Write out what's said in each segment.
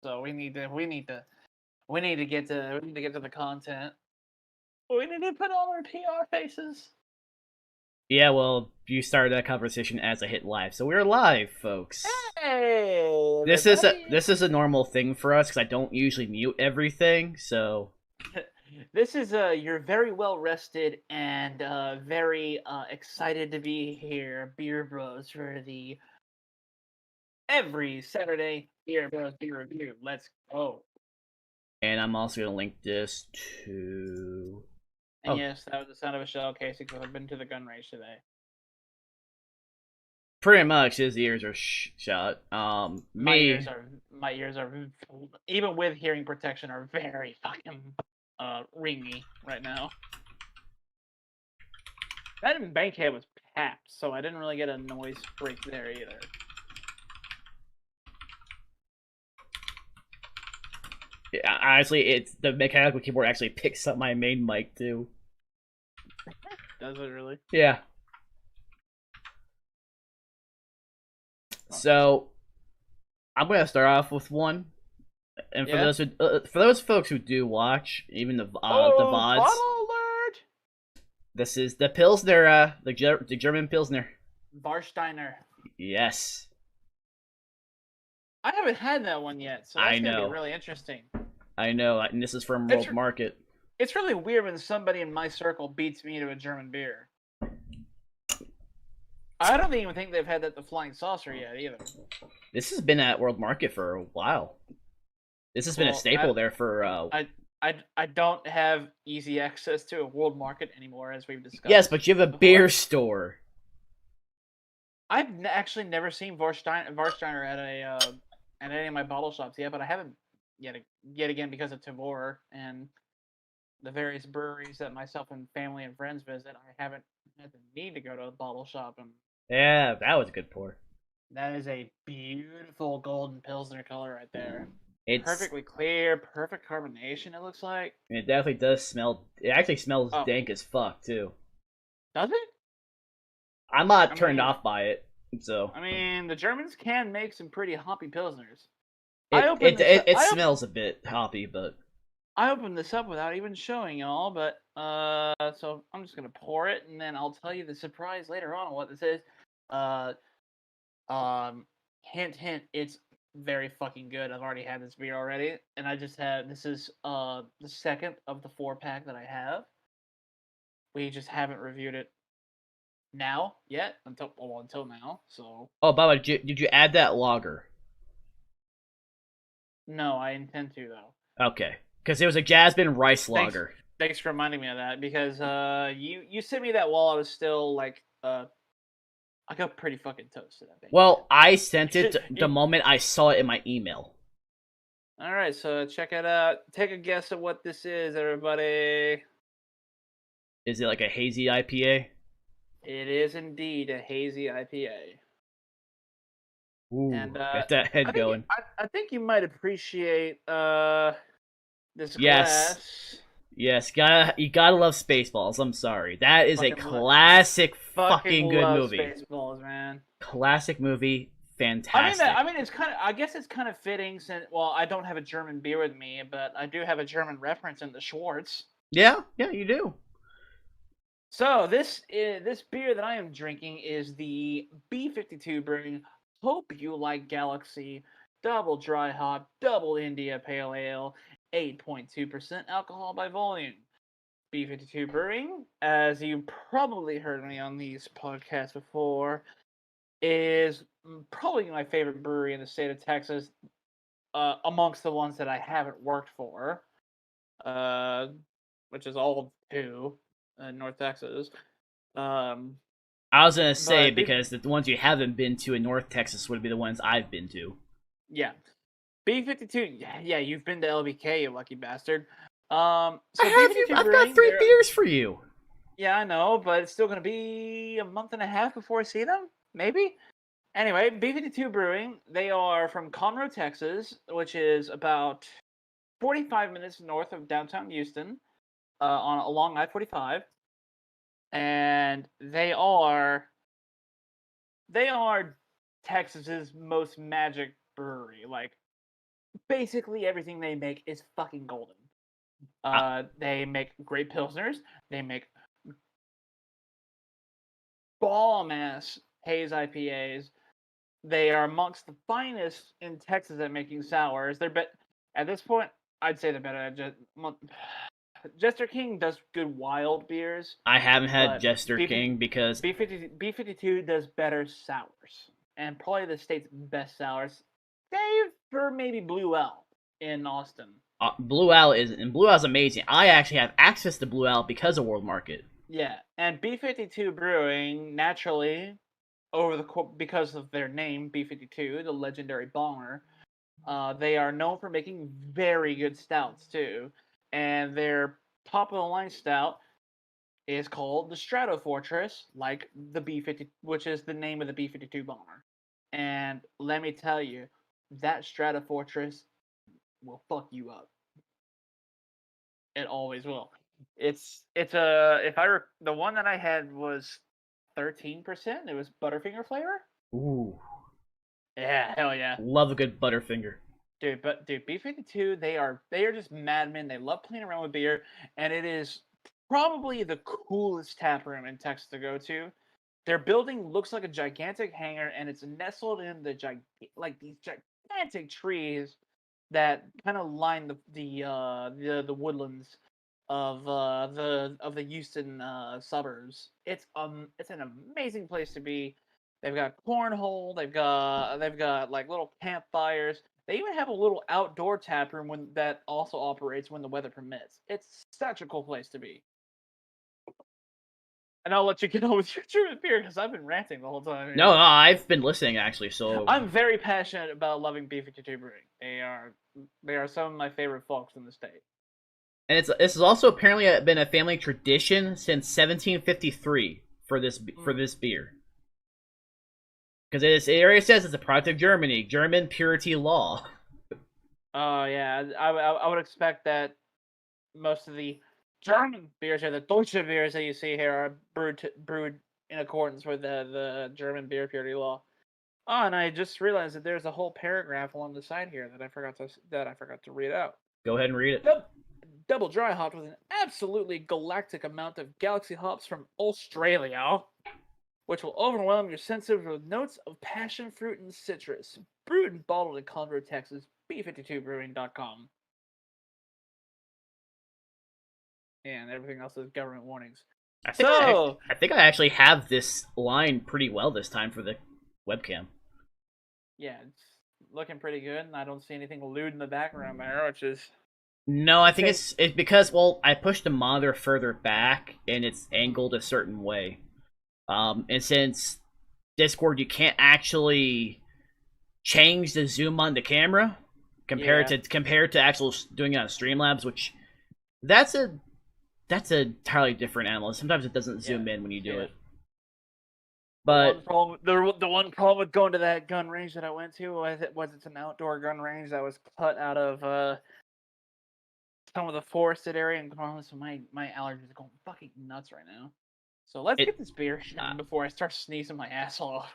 So we need to get to the content. We need to put on our PR faces. Yeah, well, you started that conversation as I hit live, so we're live, folks. Hey, This is a everybody! this is a normal thing for us because I don't usually mute everything. So This is you're very well rested and very excited to be here, Beer Bros, for the every Saturday Beer Bros beer review. Let's go! and I'm also gonna link this to. And Oh, yes, that was the sound of a shell casing because I've been to the gun range today. pretty much his ears are shut. Me. My ears are even with hearing protection are very fucking ringy right now. That in Bankhead was packed, so I didn't really get a noise break there either. Honestly, it's the mechanical keyboard actually picks up my main mic too. Does it really? Yeah. So I'm gonna start off with one, and Yeah. for those folks who do watch, even the Oh, VODs, bottle alert! this is the Pilsner, the German Pilsner. Varsteiner. Yes, I haven't had that one yet, so I that's gonna be know, really interesting. I know, and this is from It's World Market. it's really weird when somebody in my circle beats me to a German beer. I don't even think they've had that the Flying Saucer yet either. This has been at World Market for a while. This has been a Well, staple there for. I don't have easy access to a world market anymore, as we've Yes, discussed but you have a before. beer store. I've actually never seen Varsteiner at any of my bottle shops yet, but I haven't yet again because of Tavor and the various breweries that myself and family and friends visit. I haven't had the need to go to a bottle shop, and Yeah, that was a good pour. that is a beautiful golden pilsner color right there. It's Perfectly clear, perfect carbonation. It looks like. it definitely does smell. It actually smells Oh, dank as fuck too. does it? I'm not I turned mean, off by it, so the Germans can make some pretty hoppy pilsners. I it opened it this. it, it smells a bit hoppy, but I opened this up without even showing y'all, but so I'm just gonna pour it, and then I'll tell you the surprise later on what this is. Uh, hint, hint, it's very fucking good. I've already had this beer already, and I just had this is the second of the 4-pack that I have. We just haven't reviewed it now yet until now. So oh, by the way, did you add that lager? no, I intend to though. Okay, because it was a jasmine rice Thanks, lager. thanks for reminding me of that because you sent me that while I was still like I got pretty fucking toasted. I think. Well, I sent it Should the you? moment I saw it in my email. All right, so check it out. Take a guess at what this is, everybody. Is it like a hazy IPA? It is indeed a hazy IPA, Ooh, and get that head going. I think you might appreciate this Yes, glass. yes, you gotta love Spaceballs. I'm sorry, that is a Fucking classic, fucking fucking good love movie. Spaceballs, man. Classic movie, fantastic. I mean, it's kind of. I guess it's kind of fitting since. Well, I don't have a German beer with me, but I do have a German reference in the Schwartz. Yeah, yeah, you do. So this beer that I am drinking is the B52 Brewing Hope You Like Galaxy Double Dry Hop Double India Pale Ale, 8.2% alcohol by volume. B52 Brewing, as you probably heard me on these podcasts before, is probably my favorite brewery in the state of Texas, amongst the ones that I haven't worked for, uh, which is all two in North Texas. Um, I was gonna say but because the ones you haven't been to in North Texas would be the ones I've been to. yeah, B52. Yeah, you've been to LBK, you lucky bastard. I So have you. B52 I've got Brewing, 3 beers for you. yeah, I know, but it's still gonna be a month and a half before I see them, maybe. Anyway, B52 Brewing, they are from Conroe, Texas, which is about 45 minutes north of downtown Houston, on along I-45, and they are Texas's most magic brewery. Like basically everything they make is fucking golden. They make great pilsners. They make bomb ass haze IPAs. They are amongst the finest in Texas at making sours. At this point, I'd say they're better at Jester King does good wild beers, I haven't had but Jester King because B52 does better sours, and probably the state's best sours, save for maybe Blue L in Austin. Blue Owl is amazing. I actually have access to Blue Owl because of World Market. Yeah, and B52 Brewing naturally because of their name B52, the legendary bonger. They are known for making very good stouts too, and their top of the line stout is called the Strato Fortress, like the B50, which is the name of the B52 bomber. And let me tell you, that Strato Fortress will fuck you up. It always will. It's a the one that I had was 13%. It was Butterfinger flavor. Ooh, Yeah, hell yeah. love a good Butterfinger. Dude, B52, they are just madmen. They love playing around with beer, and it is probably the coolest tap room in Texas to go to. Their building looks like a gigantic hangar, and it's nestled in these gigantic trees that kind of line the woodlands of the Houston suburbs. It's an amazing place to be. They've got cornhole. They've got like little campfires. They even have a little outdoor tap room that also operates when the weather permits. It's such a cool place to be. And I'll let you get on with your German beer because I've been ranting the whole time. Here. No, I've been listening actually. So I'm very passionate about loving B52 Brewing. They are some of my favorite folks in the state. and this has also apparently been a family tradition since 1753 for this beer. Because it already says it's a product of Germany, German purity law. Oh yeah, I would expect that most of the German beers or the Deutsche beers that you see here are brewed in accordance with the German beer purity law. Oh, and I just realized that there's a whole paragraph along the side here that I forgot to read out. Go ahead and read it. Double dry hopped with an absolutely galactic amount of galaxy hops from Australia, which will overwhelm your senses with notes of passion fruit and citrus. Brewed and bottled in Conroe, Texas. B52brewing.com. And everything else is government warnings. I think I actually have this line pretty well this time for the webcam. Yeah, it's looking pretty good, and I don't see anything lewd in the background there, which is... No, I think it's because, well, I pushed the monitor further back, and it's angled a certain way. And since Discord, you can't actually change the zoom on the camera compared to actual doing it on Streamlabs, which that's an entirely different animal. Sometimes it doesn't zoom in when you do it. But the one problem with going to that gun range that I went to was it's an outdoor gun range that was cut out of some of the forested area in Carlin, so my allergies are going fucking nuts right now. So let's get this beer before I start sneezing my ass off.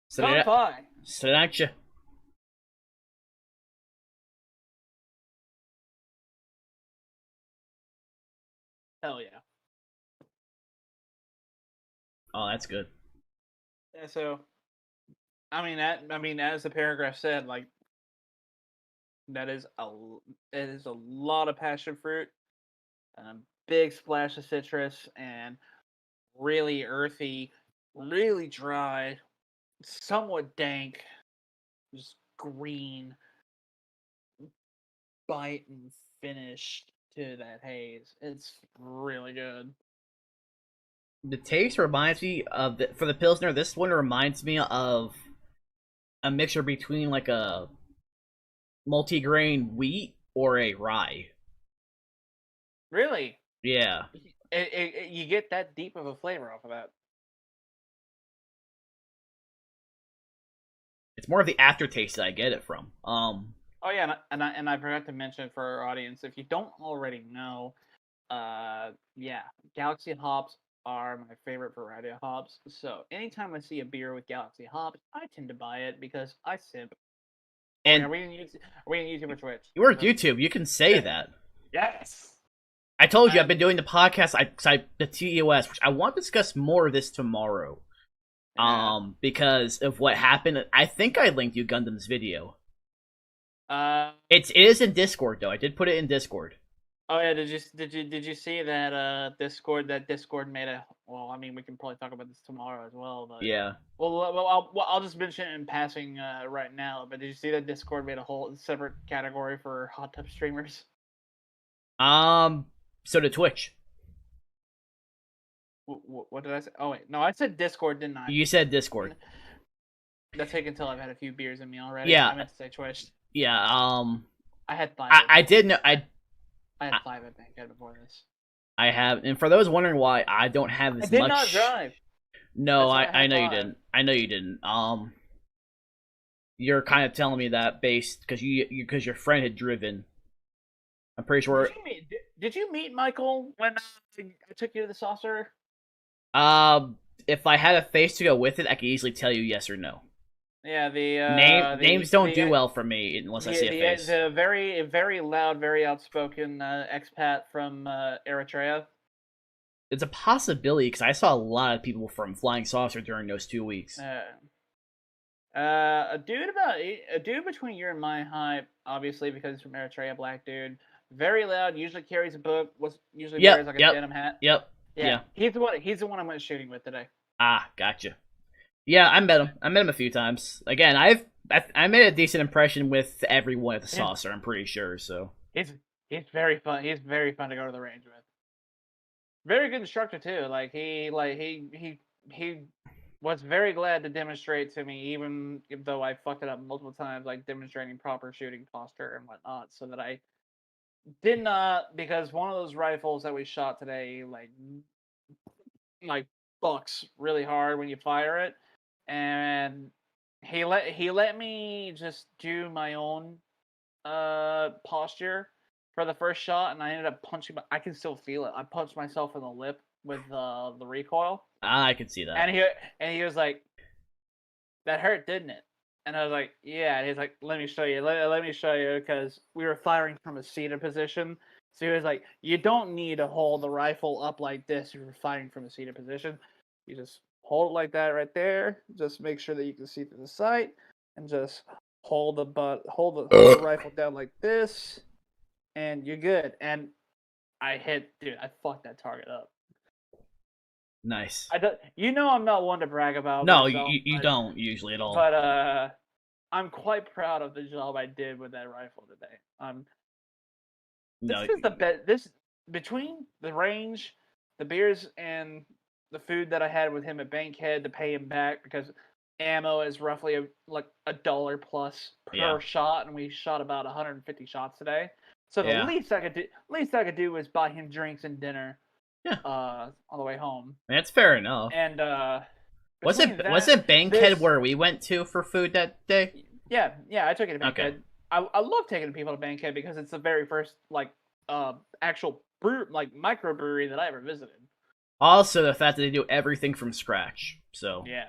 Stop by. Sriracha. Hell yeah. Oh, that's good. Yeah, so I mean as the paragraph said, like it is a lot of passion fruit, big splash of citrus, and really earthy, really dry, somewhat dank, just green bite and finish to that haze. It's really good. The taste reminds me of for the Pilsner. This one reminds me of a mixture between like a multigrain wheat or a rye. Really? Yeah. You get that deep of a flavor off of that. It's more of the aftertaste that I get it from. Oh yeah, and I forgot to mention for our audience, if you don't already know, yeah, Galaxy hops are my favorite variety of hops. So anytime I see a beer with Galaxy hops, I tend to buy it because I simp. And are we in YouTube? Are we in YouTube or Twitch? you were YouTube. You can say that. Yes. I told you I've been doing the podcast. The TOS, which I want to discuss more of this tomorrow. Yeah. Because of what happened. I think I linked you Gundam's video. It is in Discord though. I did put it in Discord. Oh yeah, did you see that Discord made a well? I mean, we can probably talk about this tomorrow as well, but Yeah. I'll just mention it in passing right now. But did you see that Discord made a whole separate category for hot tub streamers? So did Twitch. What did I say? Oh wait, no, I said Discord, didn't I? You said Discord. That's taken until I've had a few beers in me already. Yeah. I meant to say Twitch. Yeah. I had 5. I did know. I had 5 at Bankhead before this. I have, and for those wondering why I don't have as much. I did not drive. No, I know 5. You didn't. I know you didn't. You're kind of telling me that based because because your friend had driven. I'm pretty sure. Did you meet Michael when I took you to the saucer? If I had a face to go with it, I could easily tell you yes or no. Yeah, names don't do well for me unless I see a face. The very loud, very outspoken expat from Eritrea. It's a possibility because I saw a lot of people from Flying Saucer during those 2 weeks. A dude between your and my height, obviously because he's from Eritrea, black dude, very loud. Usually carries a book. Wears like a denim hat. Yep. Yeah. He's the one I went shooting with today. Ah, gotcha. Yeah, I met him. I met him a few times. Again, I made a decent impression with everyone at the saucer. I'm pretty sure. So he's very fun. He's very fun to go to the range with. Very good instructor too. He was very glad to demonstrate to me, even though I fucked it up multiple times, like demonstrating proper shooting posture and whatnot, so that I did not, because one of those rifles that we shot today, like bucks really hard when you fire it. And he let me just do my own posture for the first shot, and I ended up punching. I can still feel it. I punched myself in the lip with the recoil. I can see that. And he was like, "That hurt, didn't it?" And I was like, "Yeah." And he's like, "Let me show you. Let me show you," because we were firing from a seated position. So he was like, "You don't need to hold the rifle up like this if you're firing from a seated position. You just hold it like that right there. Just make sure that you can see through the sight, and just hold the rifle down like this, and you're good." And I fucked that target up. Nice. I'm not one to brag about. No, myself, you don't usually at all. But I'm quite proud of the job I did with that rifle today. This is the best. Between the range, the beers, and the food that I had with him at Bankhead to pay him back, because ammo is roughly $1 plus per shot, and we shot about 150 shots today. So the least I could do was buy him drinks and dinner. Yeah. On the way home. That's fair enough. And was it Bankhead where we went to for food that day? Yeah, I took it to Bankhead. Okay. I love taking people to Bankhead because it's the very first actual microbrewery that I ever visited. Also, the fact that they do everything from scratch. So yeah.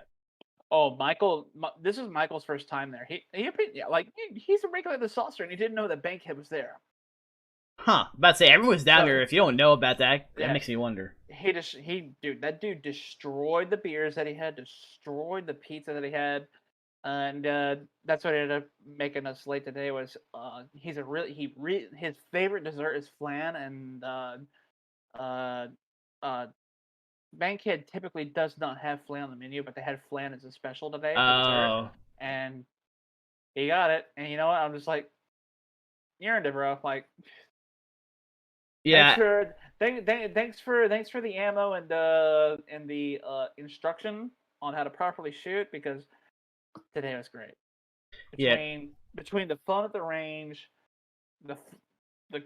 Oh, Michael! This is Michael's first time there. He's a regular at the saucer, and he didn't know that Bankhead was there. Huh? About to say everyone's down there. If you don't know about that, that makes me wonder. That dude destroyed the beers that he had, destroyed the pizza that he had, and that's what ended up making us late today. Was his favorite dessert is flan, and Bankhead typically does not have flan on the menu, but they had flan as a special today. Oh. And he got it, and you know what? I'm just like, you earned it, bro. Like. Yeah. Thanks for the ammo and the instruction on how to properly shoot, because today was great. Between the fun at the range, the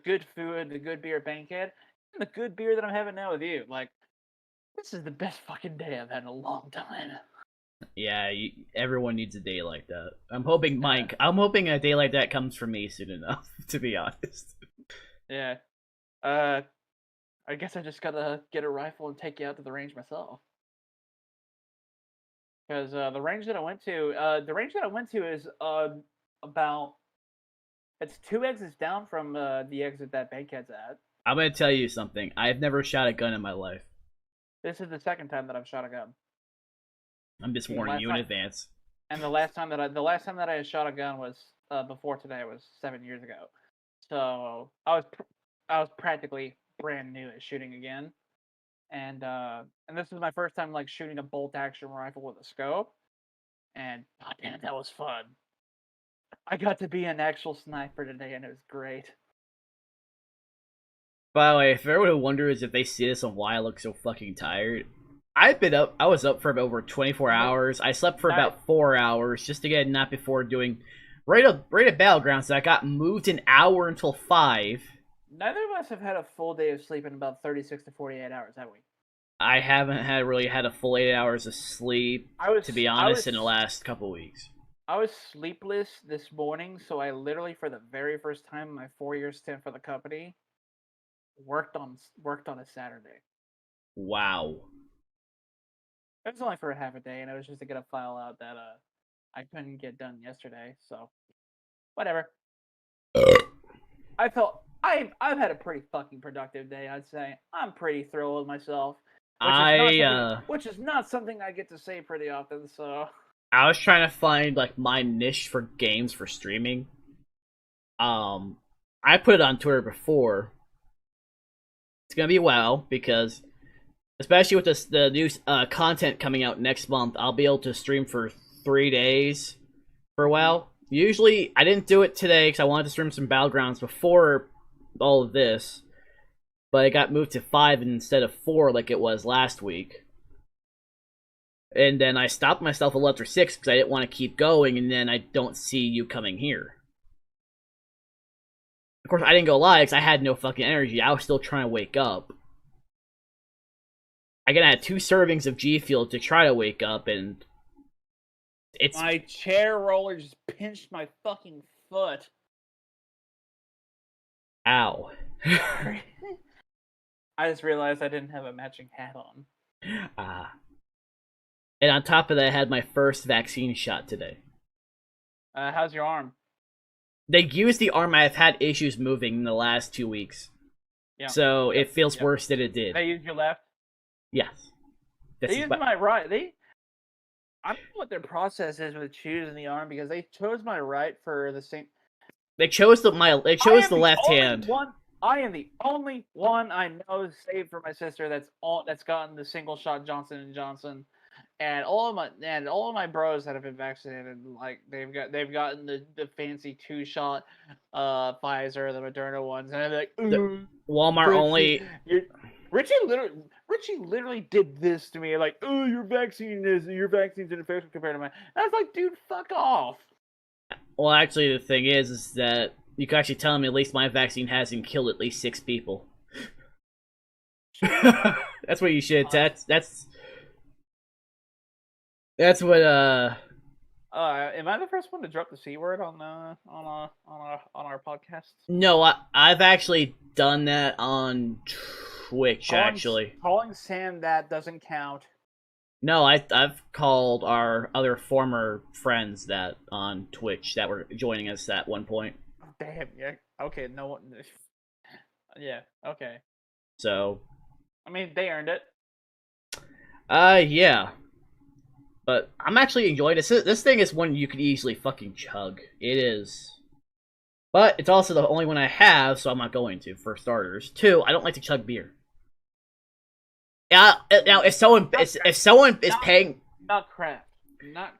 good food, the good beer at Bankhead, and the good beer that I'm having now with you, this is the best fucking day I've had in a long time. Yeah, everyone needs a day like that. I'm hoping a day like that comes for me soon enough, to be honest. Yeah. I guess I just gotta get a rifle and take you out to the range myself. Because the range that I went to is about. It's 2 exits down from the exit that Bankhead's at. I'm gonna tell you something. I've never shot a gun in my life. This is the second time that I've shot a gun. I'm just warning you in advance. And the last time that I shot a gun was before today. Was 7 years ago. So I was practically brand new at shooting again, and this is my first time like shooting a bolt action rifle with a scope, and goddamn, that was fun. I got to be an actual sniper today, and it was great. By the way, if everyone wonders if they see this on why I look so fucking tired, I've been up. I was up for over 24 hours. I slept for about 4 hours just to get a nap before doing right at Battlegrounds. So I got moved an hour until 5. Neither of us have had a full day of sleep in about 36 to 48 hours, have we? I haven't really had a full 8 hours of sleep, to be honest, in the last couple weeks. I was sleepless this morning, so I literally, for the very first time in my 4-year stint for the company, worked on a Saturday. Wow. It was only for a half a day, and it was just to get a file out that I couldn't get done yesterday. So, whatever. I've had a pretty fucking productive day. I'd say I'm pretty thrilled with myself, which is not something I get to say pretty often. So I was trying to find like my niche for games for streaming. I put it on Twitter before. It's gonna be WoW because, especially with the new content coming out next month, I'll be able to stream for 3 days for WoW. Usually, I didn't do it today because I wanted to stream some Battlegrounds before all of this, but it got moved to 5 instead of 4 like it was last week. And then I stopped myself at level 6 because I didn't want to keep going, and then I don't see you coming here. Of course, I didn't go live because I had no fucking energy. I was still trying to wake up. Again, I had 2 servings of G Fuel to try to wake up, and my chair roller just pinched my fucking foot. Ow. I just realized I didn't have a matching hat on. And on top of that, I had my first vaccine shot today. How's your arm? They used the arm. I've had issues moving in the last 2 weeks. Yeah. So it feels worse than it did. They used your left? Yes. They used my right. I don't know what their process is with choosing the arm because they chose my right for the same. They chose the left hand. I am the only one I know, save for my sister, that's gotten the single shot Johnson & Johnson, and all of my bros that have been vaccinated, like they've gotten the fancy 2-shot Pfizer, the Moderna ones, and they're like, Walmart only. Richie literally did this to me, like, oh, your vaccine's ineffective compared to mine. And I was like, dude, fuck off. Well, actually, the thing is that you can actually tell me at least my vaccine hasn't killed at least 6 people. That's what you should. That's what. Am I the first one to drop the C word on our podcast? No, I've actually done that on Twitch. Calling Sam that doesn't count. No, I've called our other former friends that on Twitch that were joining us at one point. Damn, yeah. Okay, no one. Yeah, okay. So. I mean, they earned it. Yeah. But I'm actually enjoying this. This thing is one you could easily fucking chug. It is. But it's also the only one I have, so I'm not going to, for starters. 2, I don't like to chug beer. Now, if someone is paying... Not craft.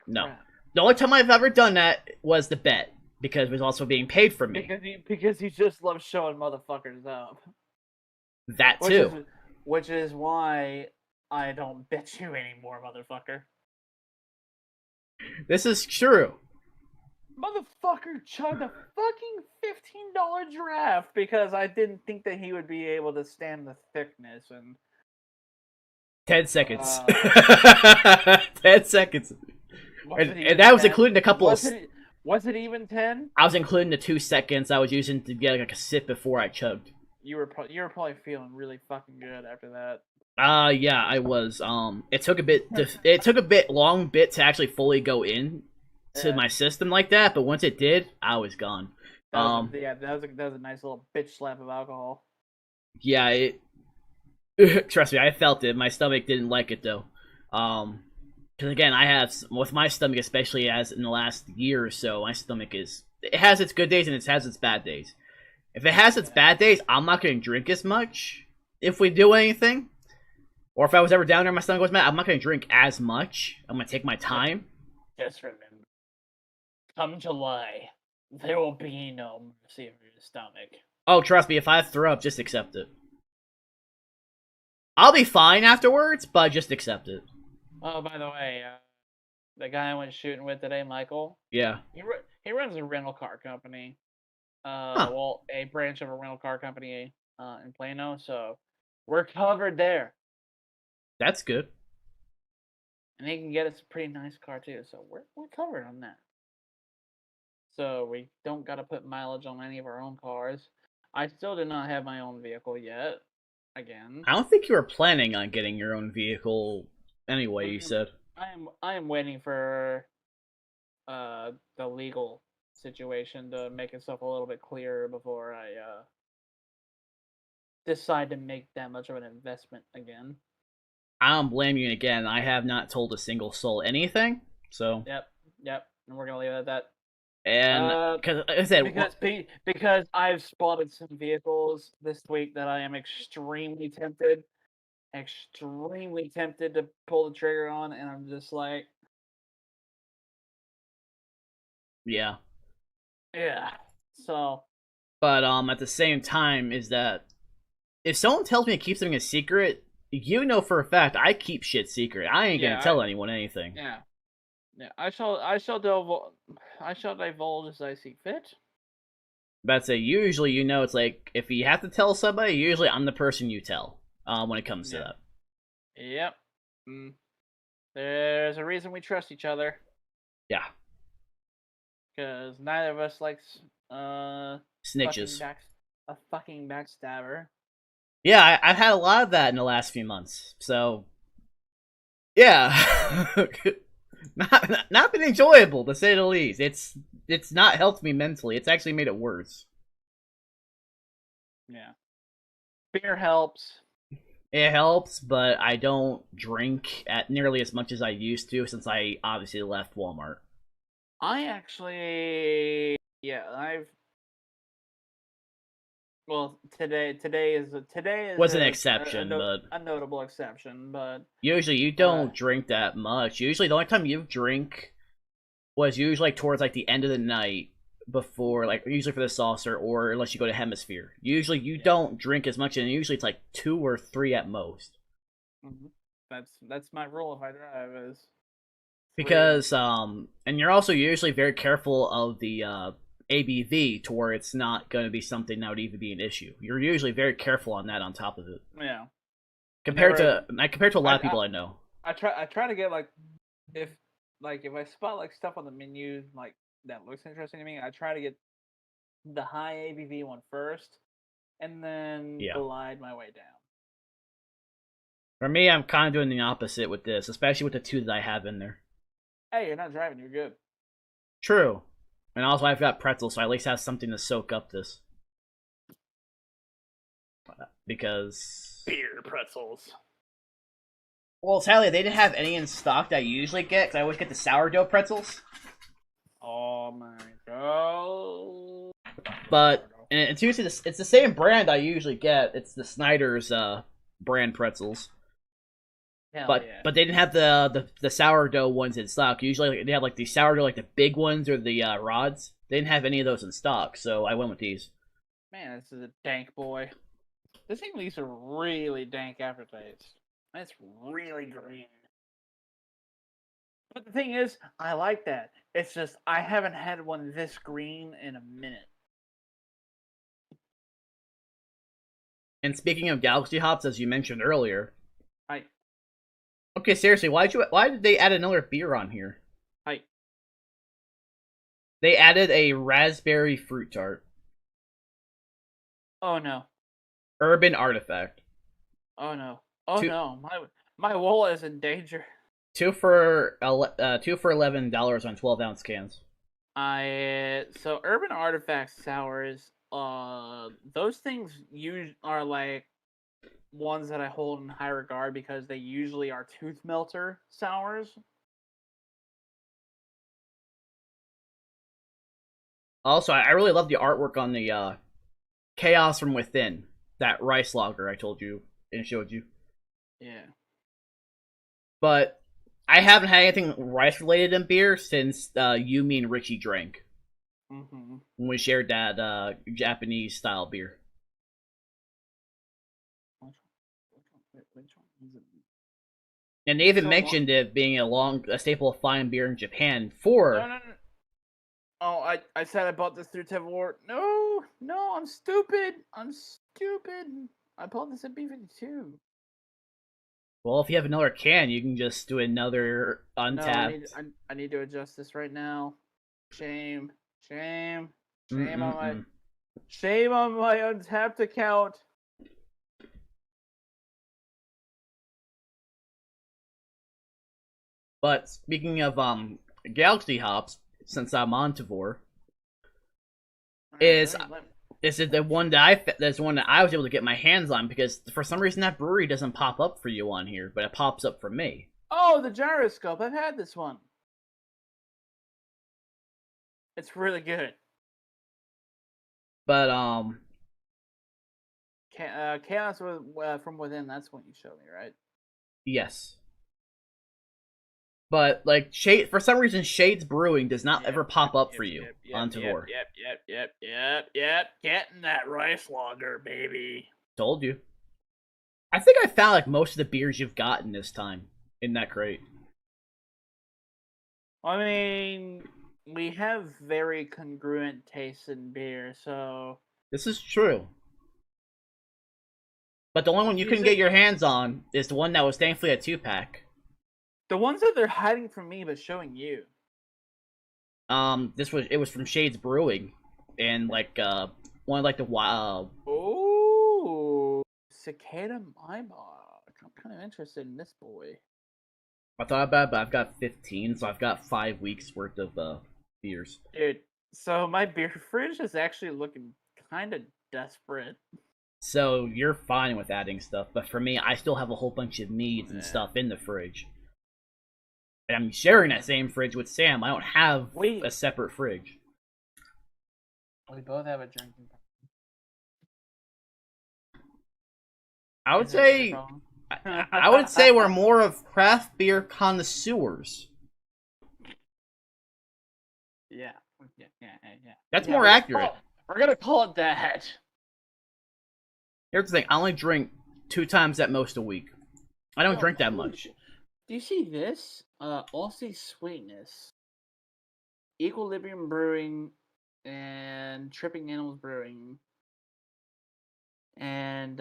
No. The only time I've ever done that was the bet, because it was also being paid for me. Because he just loves showing motherfuckers up. That too. Which is why I don't bet you anymore, motherfucker. This is true. Motherfucker chugged a fucking $15 draft because I didn't think that he would be able to stand the thickness and 10 seconds. 10 seconds. And that was including a couple of... Was it even 10? I was including the 2 seconds I was using to get like a sip before I chugged. You were probably feeling really fucking good after that. Yeah, I was. It took a long bit to actually fully go in, to my system like that, but once it did, I was gone. That was a nice little bitch slap of alcohol. Yeah, trust me, I felt it. My stomach didn't like it though. Because again, I have with my stomach, especially as in the last year or so, my stomach it has its good days and it has its bad days. If it has its bad days, I'm not going to drink as much if we do anything. Or if I was ever down there and my stomach was mad, I'm not going to drink as much. I'm going to take my time. Just remember, come July, there will be no mercy for your stomach. Oh, trust me, if I throw up, just accept it. I'll be fine afterwards, but just accept it. Oh, by the way, the guy I went shooting with today, Michael. Yeah. He runs a rental car company. Well, a branch of a rental car company in Plano, so we're covered there. That's good. And he can get us a pretty nice car too, so we're covered on that. So we don't got to put mileage on any of our own cars. I still do not have my own vehicle yet. Again, I don't think you were planning on getting your own vehicle anyway. You said. I am waiting for the legal situation to make itself a little bit clearer before I decide to make that much of an investment again. I don't blame you again. I have not told a single soul anything. So. Yep. And we're gonna leave it at that. And because I said because I've spotted some vehicles this week that I am extremely tempted to pull the trigger on, and I'm just like, yeah. So, but at the same time, is that if someone tells me to keep something a secret, you know for a fact I keep shit secret. I ain't gonna tell anyone anything. Yeah. I shall divulge as I see fit. But say usually, it's like if you have to tell somebody, usually I'm the person you tell. When it comes to that. Yep. There's a reason we trust each other. Yeah. Because neither of us likes snitches. A fucking backstabber. Yeah, I've had a lot of that in the last few months. So, yeah. Not been enjoyable, to say the least. It's not helped me mentally. It's actually made it worse. Yeah. Beer helps. It helps, but I don't drink at nearly as much as I used to since I obviously left Walmart. Today was an exception, but a notable exception. But usually you don't drink that much. Usually the only time you drink was usually towards like the end of the night before, like usually for the saucer, or unless you go to Hemisphere. Usually you don't drink as much, and usually it's like 2 or 3 at most. Mm-hmm. That's my rule if I drive is 3. Because and you're also usually very careful of the ABV to where it's not going to be something that would even be an issue. You're usually very careful on that on top of it. Yeah. Compared to a lot of people I know. I try to get if I spot like stuff on the menu like that looks interesting to me, I try to get the high ABV one first and then glide my way down. For me, I'm kind of doing the opposite with this, especially with the 2 that I have in there. Hey, you're not driving, you're good. True. And also I've got Pretzels, so I at least have something to soak up this. Because beer Pretzels. Well, sadly, they didn't have any in stock that I usually get, because I always get the sourdough pretzels. Oh my god. But and it's usually it's the same brand I usually get. It's the Snyder's brand pretzels. But they didn't have the sourdough ones in stock. Usually they have like the sourdough, like the big ones or the rods. They didn't have any of those in stock, so I went with these. Man, this is a dank boy. This thing leaves a really dank aftertaste. It's really green. But the thing is, I like that. It's just I haven't had one this green in a minute. And speaking of Galaxy hops, as you mentioned earlier, okay, seriously, why did they add another beer on here? They added a raspberry fruit tart. Oh no. Urban Artifact. Oh no. Oh no. My wallet is in danger. Two for $11 on 12-ounce cans. So Urban Artifact sours, those things are like ones that I hold in high regard because they usually are tooth melter sours. Also, I really love the artwork on the Chaos from Within, that rice lager I told you and showed you. Yeah. But I haven't had anything rice related in beer since you, me, and Richie drank. Mm-hmm. When we shared that Japanese style beer. Which one is it? And they even So mentioned it being a staple of fine beer in Japan no, for. no, no. Oh, I said I bought this through Tevor. No, no, I'm stupid. I'm stupid. I bought this at B52. Well, if you have another can, you can just do another No, Untapped. I need to adjust this right now. Shame, shame, Mm-mm-mm. shame on my Untapped account. But speaking of Galaxy hops, since I'm on Tavor, is this is the one that I was able to get my hands on because for some reason that brewery doesn't pop up for you on here, but it pops up for me. Oh, the gyroscope. I've had this one. It's really good. But Chaos from Within. That's what you showed me, right? yes. But like Shade, for some reason, Shades Brewing does not ever pop up for you on Tavor. Yep. Getting that rice lager, baby. Told you. I think I found like most of the beers you've gotten this time in that crate. I mean, we have very congruent tastes in beer, so This is true. But the only one you couldn't get your hands on is the one that was thankfully a 2-pack. the ones that they're hiding from me but showing you. It was from Shades Brewing, and like one of like the wild. Oh, Cicada Maibach. I'm kind of interested in this boy. I thought about it, but I've got 15, so I've got 5 weeks worth of beers. Dude, so my beer fridge is actually looking kind of desperate. So you're fine with adding stuff, but for me, I still have a whole bunch of meads and stuff in the fridge. And I'm sharing that same fridge with Sam. I don't have a separate fridge. We both have a drinking problem. I would say I would say we're more of craft beer connoisseurs. Yeah. That's more accurate. We're gonna call it that. Here's the thing: I only drink 2 times at most a week. I don't drink that much. Do you see this? Aussie Sweetness, Equilibrium Brewing, and Tripping Animals Brewing, and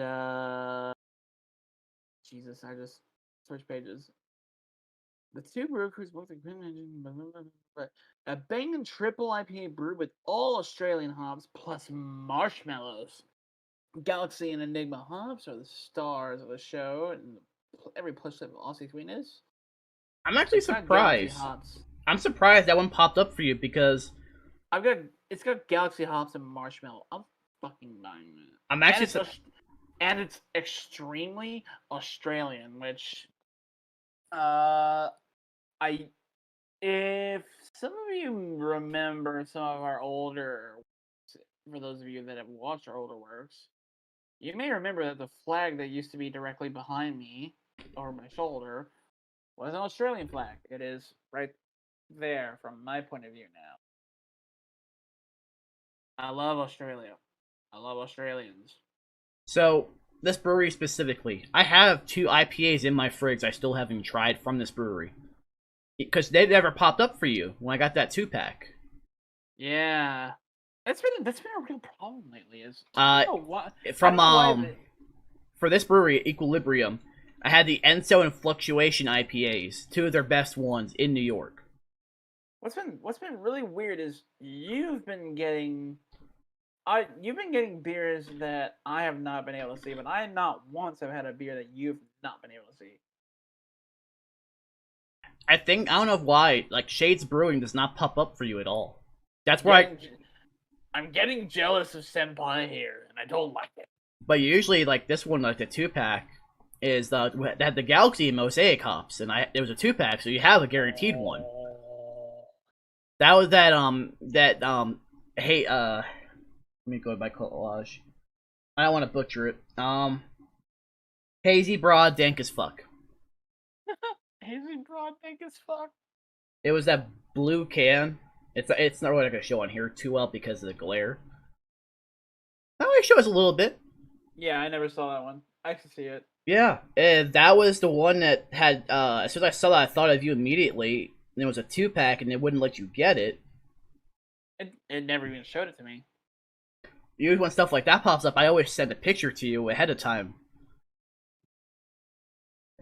Jesus, I just switched pages. The two brew crews both a banging triple IPA brewed with all Australian hops plus marshmallows. Galaxy and Enigma hops are the stars of the show, and every push of Aussie Sweetness. I'm actually surprised. I'm surprised that one popped up for you because it's got Galaxy hops and marshmallow. I'm fucking buying it. I'm actually and it's extremely Australian, which if some of you remember some of our older, for those of you that have watched our older works, you may remember that the flag that used to be directly behind me, over my shoulder, was an Australian flag. It is right there from my point of view now. I love Australia. I love Australians. So, this brewery specifically, I have 2 IPAs in my fridge I still haven't tried from this brewery. Because they never popped up for you when I got that 2-pack. Yeah. That's been a real problem lately. For this brewery, Equilibrium, I had the Enso and Fluctuation IPAs, 2 of their best ones in New York. What's been really weird is you've been getting beers that I have not been able to see, but I not once have had a beer that you've not been able to see. I don't know why, like, Shades Brewing does not pop up for you at all. That's why I'm getting jealous of Senpai here, and I don't like it. But usually, like, this one, like, the 2-pack, is the Galaxy Mosaic hops, and it was a 2-pack, so you have a guaranteed one. That was hey, let me go by collage. I don't want to butcher it. Hazy Broad Dank as fuck. Hazy Broad Dank as fuck? It was that blue can. It's not really gonna show on here too well because of the glare. Oh, it shows a little bit. Yeah, I never saw that one. I can see it. Yeah, and that was the one that had, as soon as I saw that, I thought of you immediately. And it was a 2-pack, and it wouldn't let you get it. It never even showed it to me. Usually when stuff like that pops up, I always send a picture to you ahead of time.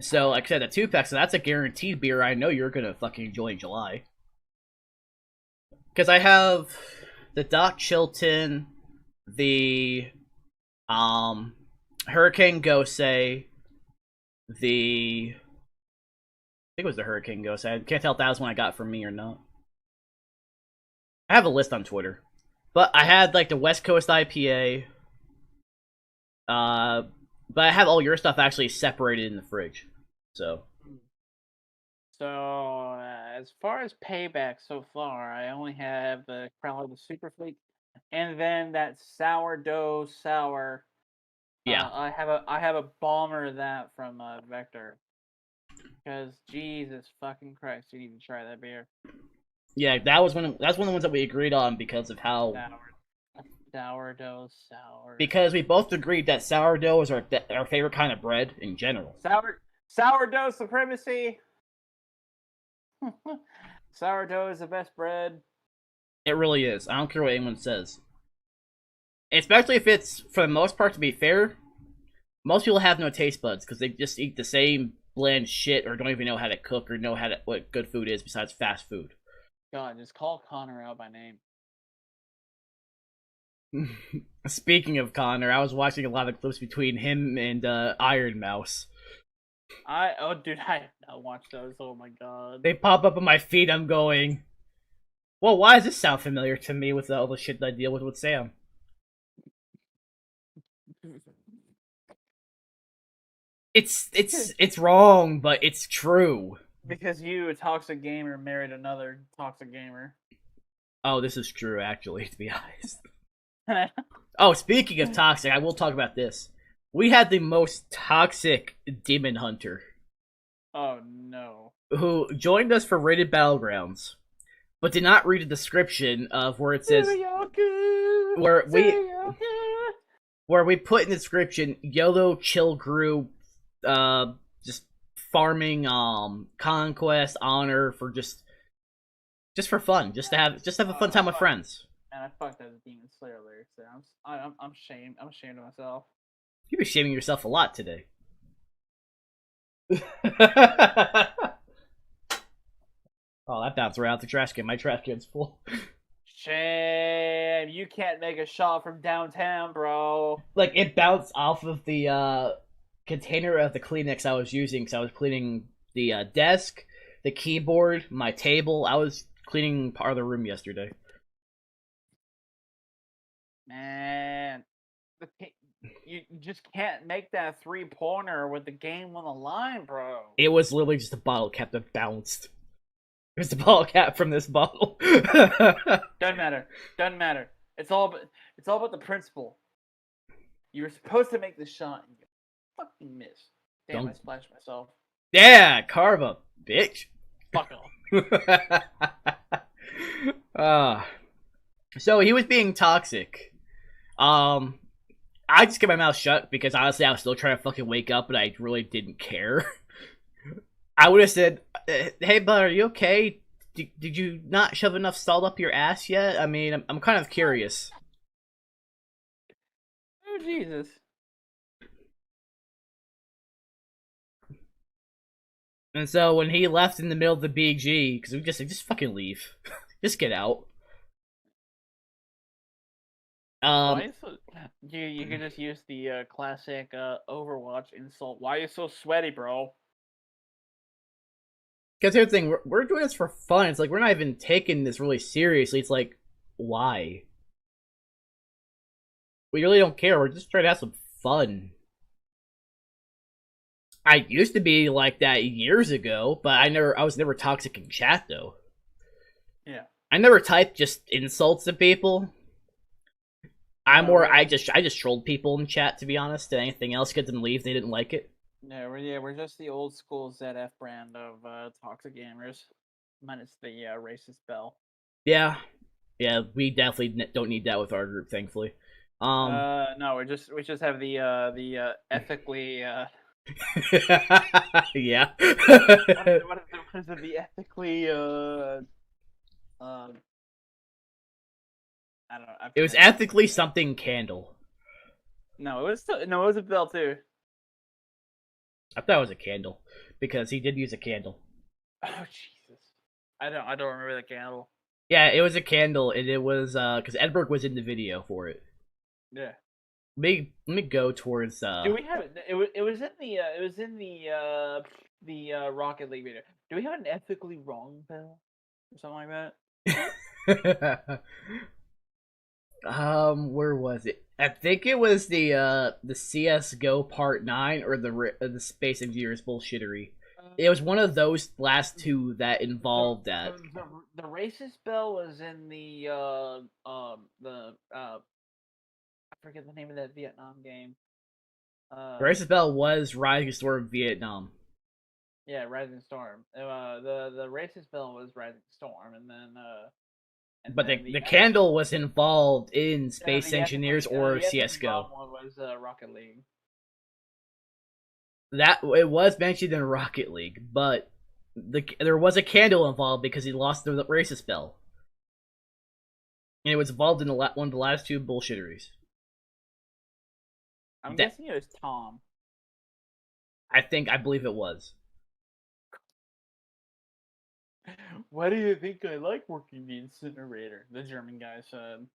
So, like I said, a 2-pack, so that's a guaranteed beer I know you're gonna fucking enjoy in July. Because I have the Doc Chilton, the, Hurricane Gosei, I think it was the Hurricane Gosei. I can't tell if that was one I got from me or not. I have a list on Twitter. But I had, like, the West Coast IPA. But I have all your stuff actually separated in the fridge. So, as far as payback so far, I only have the Crowley the Super Fleet, and then that sourdough sour. yeah. I have a bomber of that from Vector. Because Jesus fucking Christ, you need to try that beer. Yeah, that's one of the ones that we agreed on because of how Sourdough sour. Because we both agreed that sourdough is our favorite kind of bread in general. Sourdough supremacy. Sourdough is the best bread. It really is. I don't care what anyone says. Especially if it's, for the most part, to be fair, most people have no taste buds because they just eat the same bland shit or don't even know how to cook or know what good food is besides fast food. God, just call Connor out by name. Speaking of Connor, I was watching a lot of clips between him and Iron Mouse. Dude, I have not watched those. Oh my god. They pop up on my feed. I'm going, well, why does this sound familiar to me with all the shit that I deal with Sam? It's wrong, but it's true. Because you, a toxic gamer, married another toxic gamer. Oh, this is true, actually, to be honest. Oh, speaking of toxic, I will talk about this. We had the most toxic demon hunter. Oh, no. Who joined us for Rated Battlegrounds, but did not read the description of where it says... Where we put in the description, YOLO chill group, just farming, conquest, honor, for just for fun, just to have a fun time with friends. And I fucked that Demon Slayer lyrics there. I'm ashamed. I'm ashamed of myself. You're shaming yourself a lot today. Oh, that bounced right out the trash can. My trash can's full. Shame. You can't make a shot from downtown, bro. Like, it bounced off of the container of the Kleenex I was using because I was cleaning the desk, the keyboard, my table. I was cleaning part of the room yesterday. Man, you just can't make that 3-pointer with the game on the line, bro. It was literally just a bottle cap that bounced. It was the bottle cap from this bottle. Doesn't matter. It's all about the principle. You were supposed to make the shot and you fucking missed. Damn, I splashed myself. Yeah, carve up, bitch. Fuck off. So he was being toxic. I just kept my mouth shut because honestly I was still trying to fucking wake up and I really didn't care. I would have said, hey bud, are you okay? Did you not shove enough salt up your ass yet? I mean, I'm kind of curious. Oh, Jesus. And so when he left in the middle of the BG, because we just fucking leave. Just get out. You can just use the classic Overwatch insult. Why are you so sweaty, bro? Because here's the thing, we're doing this for fun. It's like we're not even taking this really seriously. It's like, why? We really don't care. We're just trying to have some fun. I used to be like that years ago, but I was never toxic in chat though. Yeah. I never typed just insults to people. I just trolled people in chat, to be honest. Did anything else, get them leave, they didn't like it. We're just the old school ZF brand of toxic gamers, minus the racist bell. Yeah, we definitely don't need that with our group, thankfully. No, we just have the ethically. Yeah. what is it? The ethically. I don't know. It was ethically something candle. No, it was a bell too. I thought it was a candle because he did use a candle. Oh Jesus! I don't remember the candle. Yeah, it was a candle, and it was because Edberg was in the video for it. Yeah. Let me go towards. Do we have it? It was in the Rocket League video. Do we have an ethically wrong bell or something like that? Where was it? I think it was the CS:GO Part 9 or the Space Invaders bullshittery. It was one of those last two that involved that. The racist bell was in the I forget the name of that Vietnam game. The racist bell was Rising Storm Vietnam. Yeah, Rising Storm. The racist bell was Rising Storm, and then but the candle was involved in Space Engineers or CS:GO. One was Rocket League. That it was mentioned in Rocket League, but there was a candle involved because he lost the racist bell, and it was involved in one of the last two bullshitteries. I'm guessing it was Tom. I believe it was. Why do you think I like working the incinerator? The German guy said.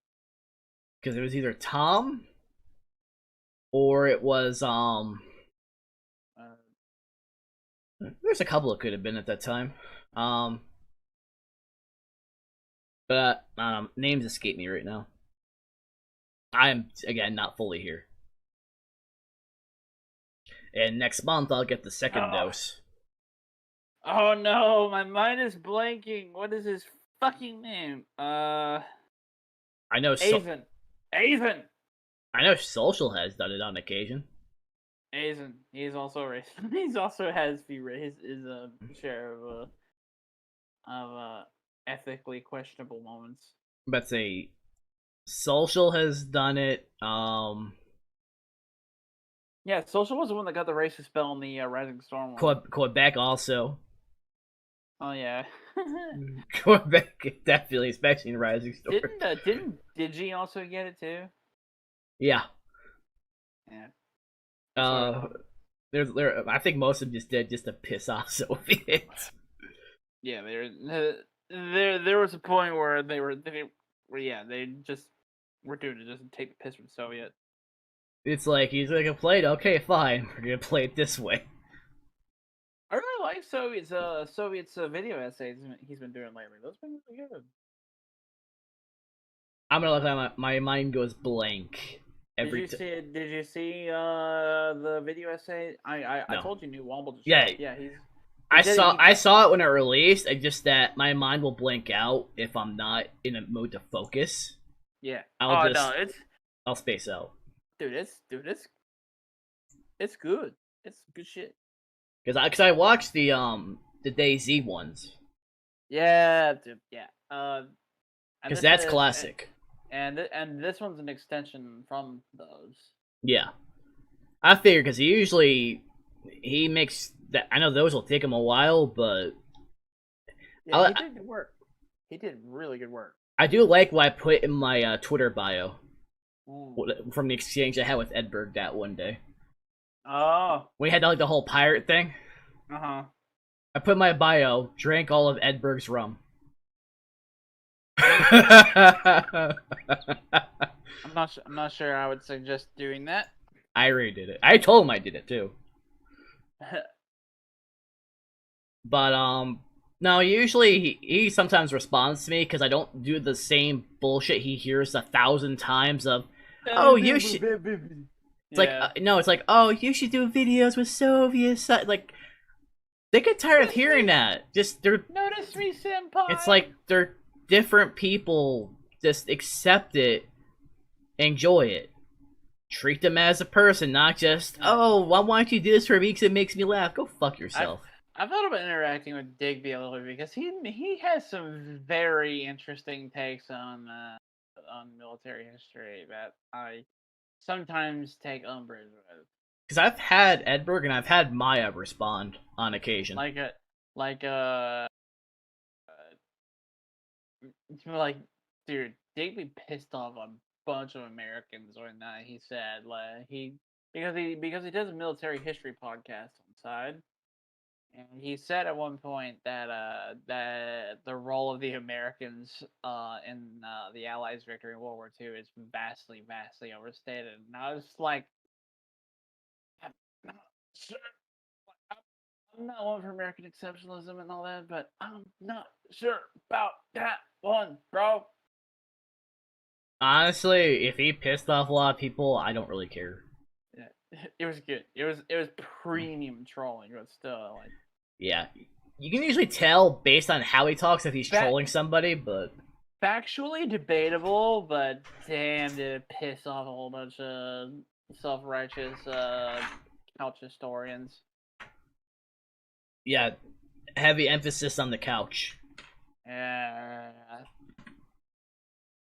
Because it was either Tom or it was there's a couple it could have been at that time. But names escape me right now. I'm again not fully here. And next month I'll get the second dose. Oh no, my mind is blanking. What is his fucking name? I know Azen. I know Social has done it on occasion. Azen. He's also racist. He's also has his share of ethically questionable moments. But say Social has done it. Yeah, Social was the one that got the racist bell in the Rising Storm one. Quebec also. Oh yeah. Quebec definitely, especially in Rising Storm. Didn't Digi also get it too? Yeah. Yeah. I think most of them just did just to piss off Soviets. Yeah, there was a point where they just were doing it just to take the piss from Soviet. It's like he's gonna play it. Okay, fine. We're gonna play it this way. I really like Soviet's video essays he's been doing lately. Those been really good. I'm gonna look at my mind goes blank. Did you see the video essay? I told you New Womble just I saw it when it released. It's just that my mind will blank out if I'm not in a mode to focus. Yeah. I'll space out. Dude, it's good. It's good shit. Because I watched the DayZ ones. Yeah, dude, yeah. Because that's classic. And this one's an extension from those. Yeah, I figured because he makes that. I know those will take him a while, but yeah, he did good work. He did really good work. I do like what I put in my Twitter bio from the exchange I had with Edberg that one day. Oh, we had like the whole pirate thing. I put in my bio, drank all of Edberg's rum. I'm not sure I would suggest doing that. I already did it. I told him I did it too. But No, usually he sometimes responds to me because I don't do the same bullshit he hears 1,000 times of, oh, you should. It's like, Yeah. no, it's like, oh, you should do videos with Soviet. Like, they get tired of hearing that. Just, Notice me, senpai! it's like, they're different people. Just accept it, enjoy it. Treat them as a person, not just, oh, why don't you do this for me because it makes me laugh. Go fuck yourself. I thought about interacting with Digby a little bit because he has some very interesting takes on military history that I sometimes take umbrage with. Because I've had Edberg and I've had Maya respond on occasion. Like a like like dude, Digby pissed off a bunch of Americans when he said like because he does a military history podcast on the side. And he said at one point that that the role of the Americans in the Allies' victory in World War II is vastly, vastly overstated. And I was like, I'm not sure. I'm not one for American exceptionalism and all that, but I'm not sure about that one, bro. Honestly, if he pissed off a lot of people, I don't really care. Yeah, it was good. It was premium trolling, but still like. Yeah, you can usually tell based on how he talks if he's trolling somebody, but Factually debatable, but damn, did it piss off a whole bunch of self-righteous couch historians. yeah, heavy emphasis on the couch. Yeah,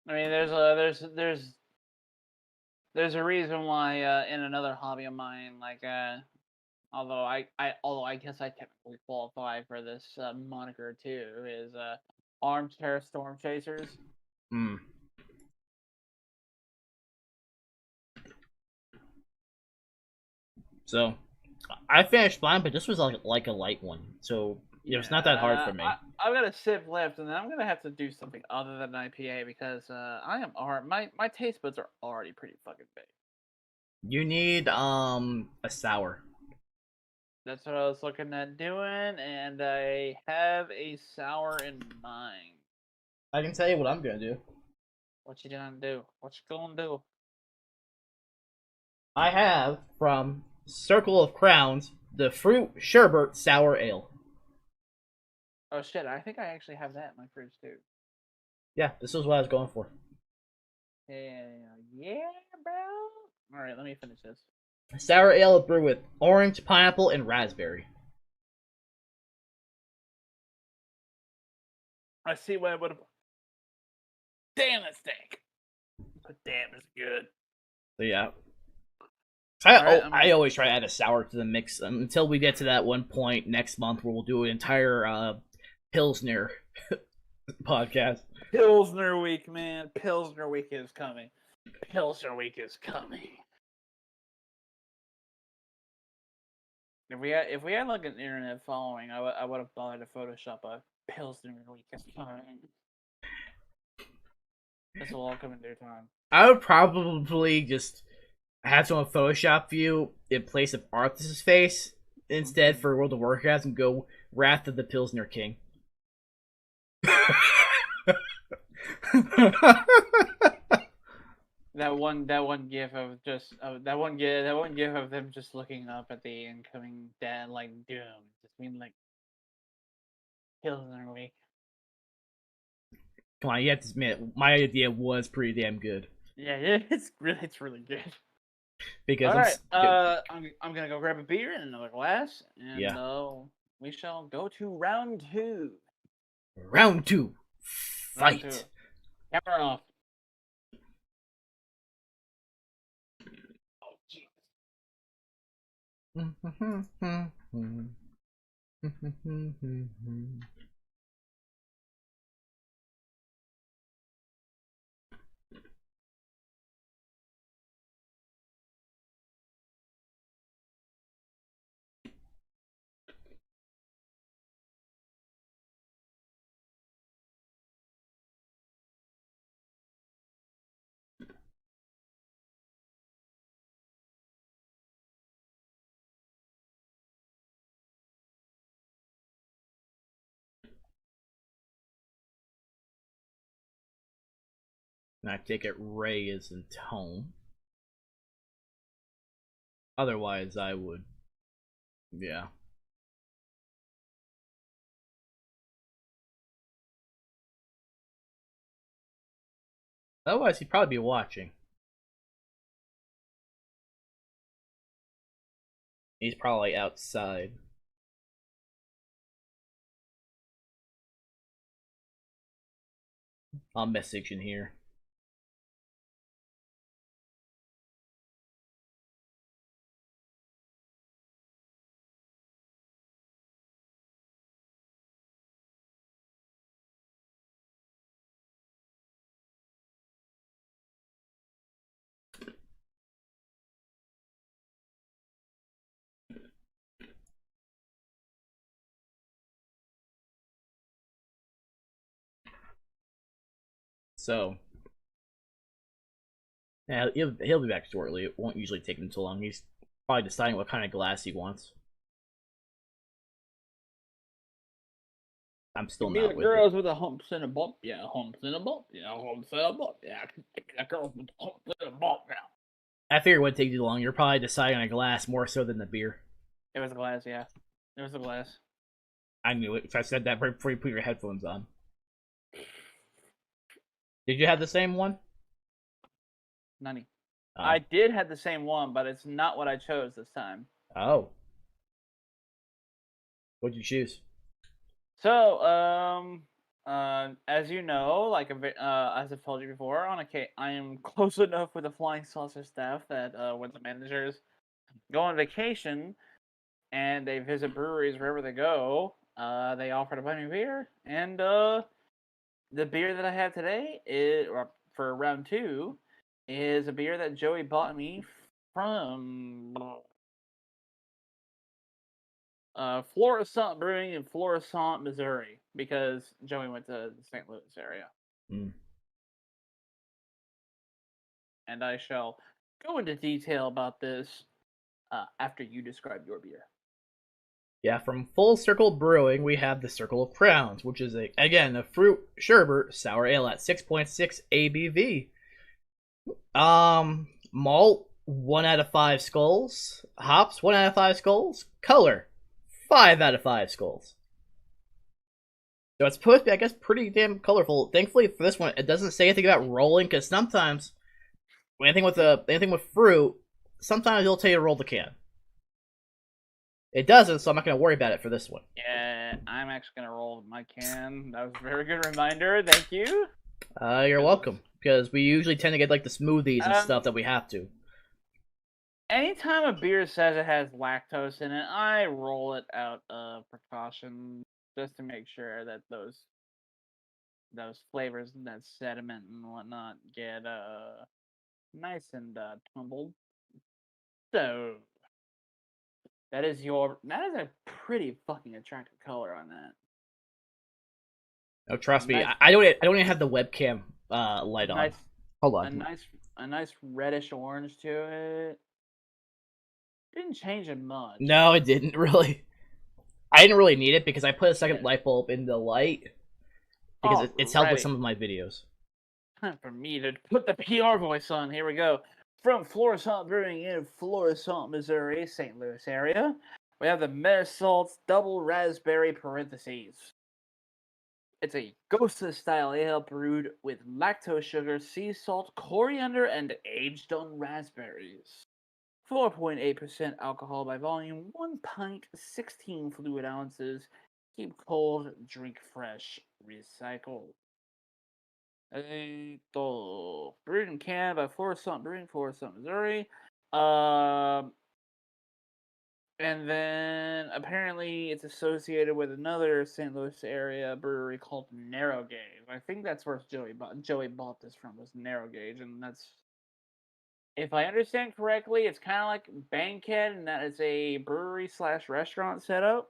I mean, there's a reason why in another hobby of mine, like although I guess I technically qualify for this moniker too, is armchair storm chasers. Hmm. So, I finished mine, but this was like a light one, so it's not that hard for me. I've got a sip left, and then I'm gonna have to do something other than IPA because my taste buds are already pretty fucking big. You need a sour. That's what I was looking at doing, and I have a sour in mind. I can tell you what I'm gonna do. What you gonna do? What you gonna do? I have from Circle of Crowns the Fruit Sherbert Sour Ale. Oh shit! I think I actually have that in my fridge too. Yeah, this is what I was going for. Yeah, bro. All right, let me finish this. Sour ale brewed with orange, pineapple, and raspberry. I see what I would have. Damn, that's dank. But damn, it's good. So yeah, Right, I always try to add a sour to the mix until we get to that one point next month where we'll do an entire Pilsner podcast. Pilsner week, man. Pilsner week is coming. Pilsner week is coming. If we had like an internet following, I would have thought to Photoshop a Pilsner week is coming. This will all come in due time. I would probably just have someone Photoshop you in place of Arthur's face instead for World of Warcraft and go Wrath of the Pilsner King. that one gif of just that one gif of them just looking up at the incoming dead like doom, just being like Pilsner week. Come on, you have to admit, my idea was pretty damn good. Yeah, it's really good. Because all right, I'm gonna go grab a beer and another glass, and we shall go to round two. Round two, fight. Round two. Camera off. Oh Jesus. And I take it Ray isn't home. Otherwise, I would. Yeah. Otherwise, he'd probably be watching. He's probably outside. I'll message in here. So, yeah, he'll be back shortly. It won't usually take him too long. He's probably deciding what kind of glass he wants. I'm still Give me not the with girls it. with the humps and a bump. Yeah, humps and a bump. Yeah, humps and a bump. Yeah, that girl with the humps and a bump now. I figured it wouldn't take too long. You're probably deciding on a glass more so than the beer. It was a glass, yeah. It was a glass. I knew it. If I said that before you put your headphones on. Did you have the same one? None. Oh. I did have the same one, but it's not what I chose this time. Oh. What'd you choose? So, as you know, like as I've told you before, I am close enough with the Flying Saucer staff that when the managers go on vacation and they visit breweries wherever they go, they offer to buy me beer, and the beer that I have today is, or for round 2, is a beer that Joey bought me from Florissant Brewing in Florissant, Missouri, because Joey went to the St. Louis area. Mm. And I shall go into detail about this after you describe your beer. Yeah, from Full Circle Brewing, we have the Circle of Crowns, which is again a fruit sherbet sour ale at 6.6 ABV. Malt 1 out of 5 skulls, hops 1 out of 5 skulls, color 5 out of 5 skulls. So it's supposed to be, I guess, pretty damn colorful. Thankfully for this one, it doesn't say anything about rolling, because sometimes anything with fruit, sometimes it'll tell you to roll the can. It doesn't, so I'm not going to worry about it for this one. Yeah, I'm actually going to roll my can. That was a very good reminder. Thank you. You're welcome. Because we usually tend to get like the smoothies and stuff that we have to. Anytime a beer says it has lactose in it, I roll it out of precaution just to make sure that those flavors and that sediment and whatnot get nice and tumbled. So that is a pretty fucking attractive color on that. Oh, trust me, I don't even have the webcam light on. Hold on. A nice reddish orange to it. Didn't change it much. No, it didn't really. I didn't really need it because I put a second light bulb in the light because it's helped with some of my videos. Time for me to put the PR voice on. Here we go. From Florissant Brewing in Florissant, Missouri, St. Louis area, we have the Meresalt's Double Raspberry parentheses. It's a Ghost-style ale brewed with lactose sugar, sea salt, coriander, and aged on raspberries. 4.8% alcohol by volume, 1 pint, 16 fluid ounces. Keep cold, drink fresh, recycle. Brewed and canned by Florissant Brewing, Florissant, Missouri. And then apparently it's associated with another St. Louis area brewery called Narrow Gauge. I think that's where Joey bought this from, was Narrow Gauge, and that's, if I understand correctly, it's kind of like Bankhead, and that is a brewery / restaurant setup.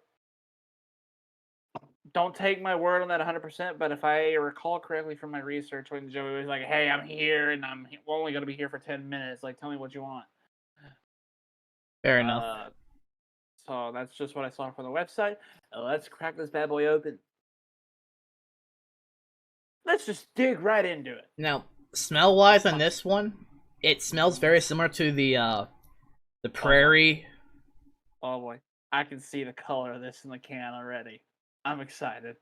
Don't take my word on that 100%, but if I recall correctly from my research, when Joey was like, "Hey, I'm here, and we're only going to be here for 10 minutes. Like, tell me what you want." Fair enough. So that's just what I saw from the website. Let's crack this bad boy open. Let's just dig right into it. Now, Smell wise on this one, it smells very similar to the prairie. Oh boy, I can see the color of this in the can already. I'm excited.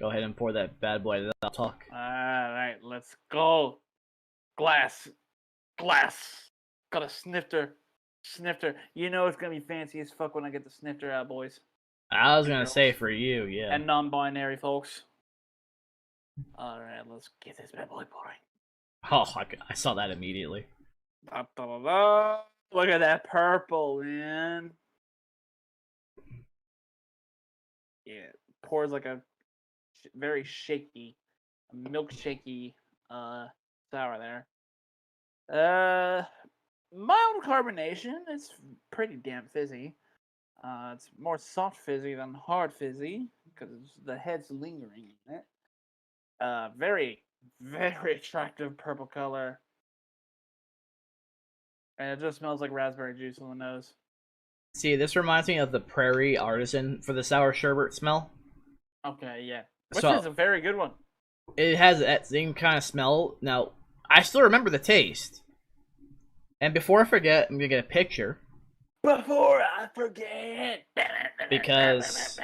Go ahead and pour that bad boy. Then I'll talk. All right, let's go. Glass. Got a snifter. You know it's gonna be fancy as fuck when I get the snifter out, boys. I was gonna say for you, yeah. And non-binary folks. All right, let's get this bad boy pouring. Oh, I saw that immediately. Da, da, da, da. Look at that purple, man. Yeah, it pours like a very shaky, milkshakey sour there. Mild carbonation. It's pretty damn fizzy. It's more soft fizzy than hard fizzy because the head's lingering in it. Very, very attractive purple color. And it just smells like raspberry juice on the nose. See, this reminds me of the Prairie Artisan for the sour sherbet smell. Okay, yeah. Which is a very good one. It has that same kind of smell. Now, I still remember the taste. And before I forget, I'm going to get a picture. Before I forget! Because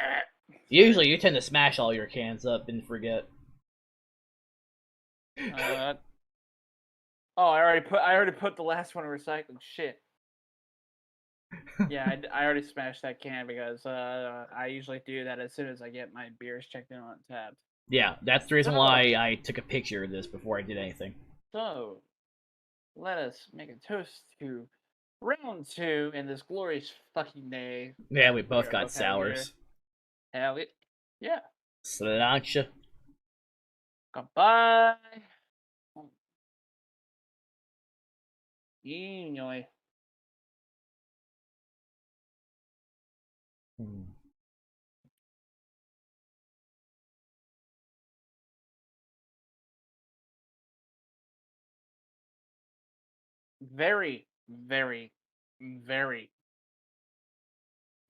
usually you tend to smash all your cans up and forget. I already put the last one in recycling. Shit. Yeah, I already smashed that can because I usually do that as soon as I get my beers checked in on Tabbed. Yeah, that's the reason why I took a picture of this before I did anything. So, let us make a toast to round 2 in this glorious fucking day. Yeah, we both got sours. Hell yeah. Sláinte. Goodbye. Enjoy. Very, very, very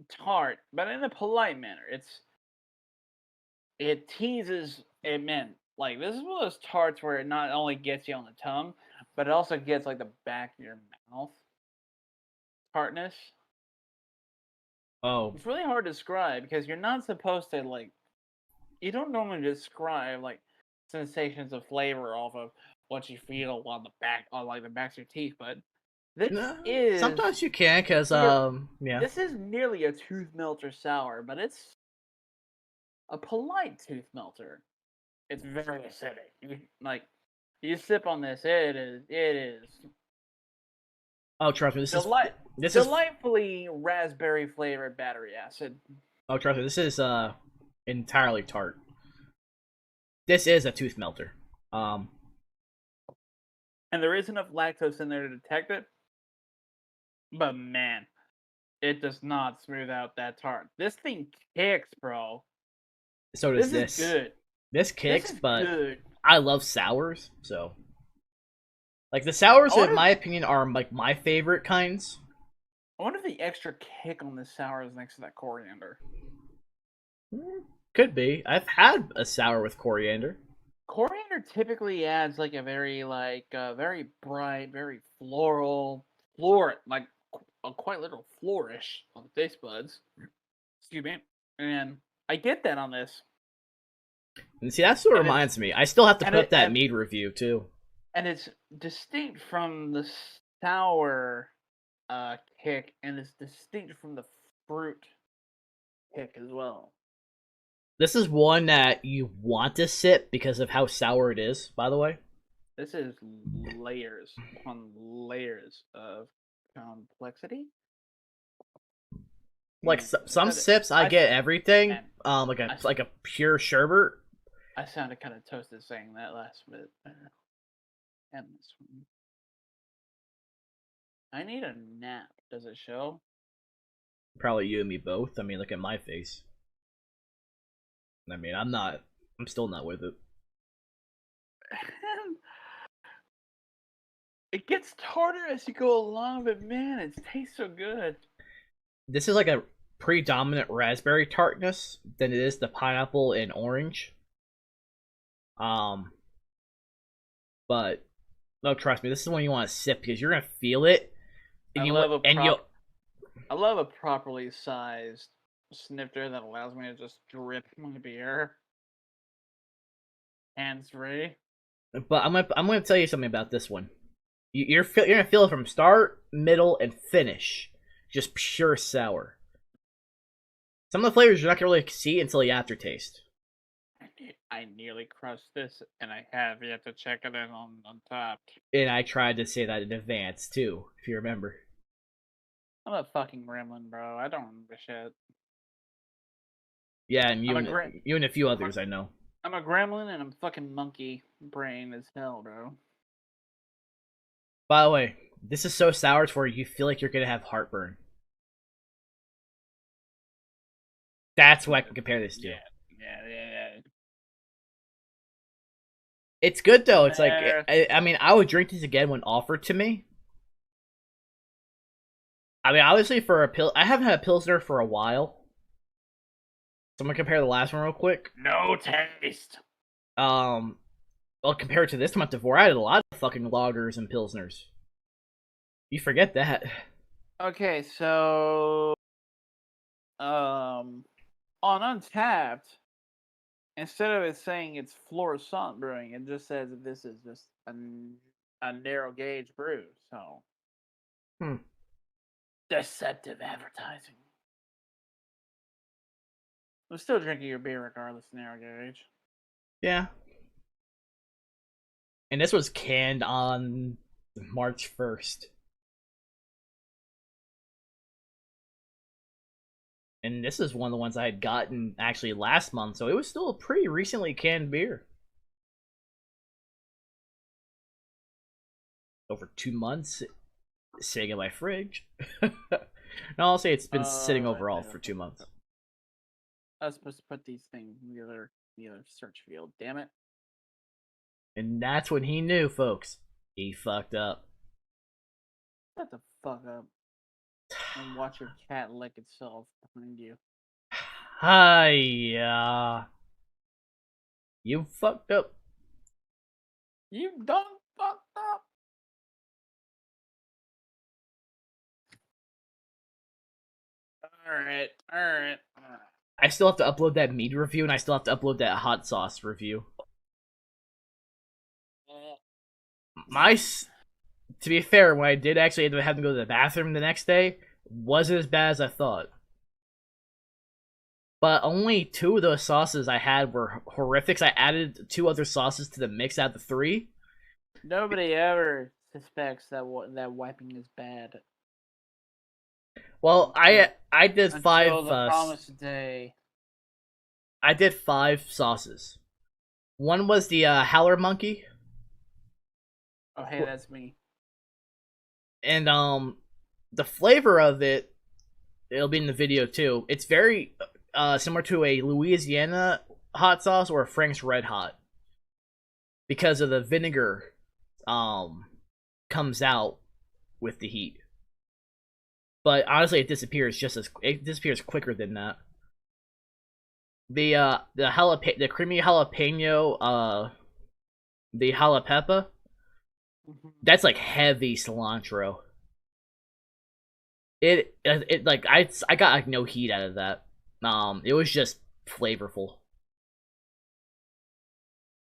tart, but in a polite manner. It teases it, man. Like, this is one of those tarts where it not only gets you on the tongue, but it also gets like the back of your mouth. Tartness. Oh. It's really hard to describe because you're not supposed to like. You don't normally describe like sensations of flavor off of what you feel on the back, on like the backs of your teeth, but this is sometimes you can, because yeah. This is nearly a tooth melter sour, but it's a polite tooth melter. It's very acidic. You sip on this, it is. Oh, trust me, this is delightfully raspberry flavored battery acid. Oh, trust me, this is entirely tart. This is a tooth melter. And there is enough lactose in there to detect it. But man, it does not smooth out that tart. This thing kicks, bro. So does this. Is good. This kicks, but good. I love sours, so like the sours, in my opinion, are like my favorite kinds. I wonder if the extra kick on this sour is next to that coriander. Could be. I've had a sour with coriander. Coriander typically adds like a very very bright, very floral, like a quite literal flourish on the taste buds. Excuse me. And I get that on this. And see, that's what reminds me. I still have to put that mead review too. And it's distinct from the sour kick, and it's distinct from the fruit kick as well. This is one that you want to sip because of how sour it is, by the way. This is layers on layers of complexity. Like some sips, I get everything. Like a pure sherbet. I sounded kind of toasted saying that last bit. And this one. I need a nap. Does it show? Probably you and me both. I mean, look at my face. I mean, I'm still not with it. It gets tartar as you go along, but man, it tastes so good. This is like a predominant raspberry tartness than it is the pineapple and orange. But No, trust me, this is the one you want to sip because you're gonna feel it, and I love a properly sized snifter that allows me to just drip my beer hands free. But I'm gonna tell you something about this one. You're gonna feel it from start, middle, and finish, just pure sour. Some of the flavors you're not gonna really see until the aftertaste. I nearly crushed this, and I have yet to check it in on Untapped. And I tried to say that in advance too, if you remember. I'm a fucking gremlin, bro. I don't remember shit. Yeah, and you and a few others I know. I'm a gremlin, and I'm fucking monkey brain as hell, bro. By the way, this is so sour to where you feel like you're gonna have heartburn. That's what I can compare this to. Yeah. It's good though. It's like I mean, I would drink this again when offered to me. I mean, obviously for a I haven't had a Pilsner for a while. So I'm gonna compare the last one real quick. No taste. Well, compared to this one before, I had a lot of fucking lagers and Pilsners. You forget that. Okay, so on Untapped, instead of it saying it's Florissant Brewing, it just says that this is just a narrow gauge brew. So, deceptive advertising. I'm still drinking your beer regardless, narrow gauge. Yeah. And this was canned on March 1st. And this is one of the ones I had gotten actually last month, so it was still a pretty recently canned beer. Over 2 months sitting in my fridge. No, I'll say it's been sitting overall for 2 months. I was supposed to put these things in the other search field, damn it. And that's when he knew, folks. He fucked up. Shut the fuck up. And watch your cat lick itself behind you. Hiya. You fucked up. You done fucked up. Alright. I still have to upload that meat review, and I still have to upload that hot sauce review. To be fair, when I did actually end up having to go to the bathroom the next day, wasn't as bad as I thought. But only 2 of those sauces I had were horrific. I added 2 other sauces to the mix out of the 3. Nobody ever suspects that wiping is bad. Well, I did 5. Until the promised day. I did 5 sauces. One was the Howler Monkey. Oh, hey, that's me. And the flavor of it, it'll be in the video too. It's very similar to a Louisiana hot sauce or a Frank's Red Hot, because of the vinegar comes out with the heat. But honestly, it disappears quicker than that. The creamy jalapeno, the jalapeno, that's like heavy cilantro. It like I got like no heat out of that. It was just flavorful.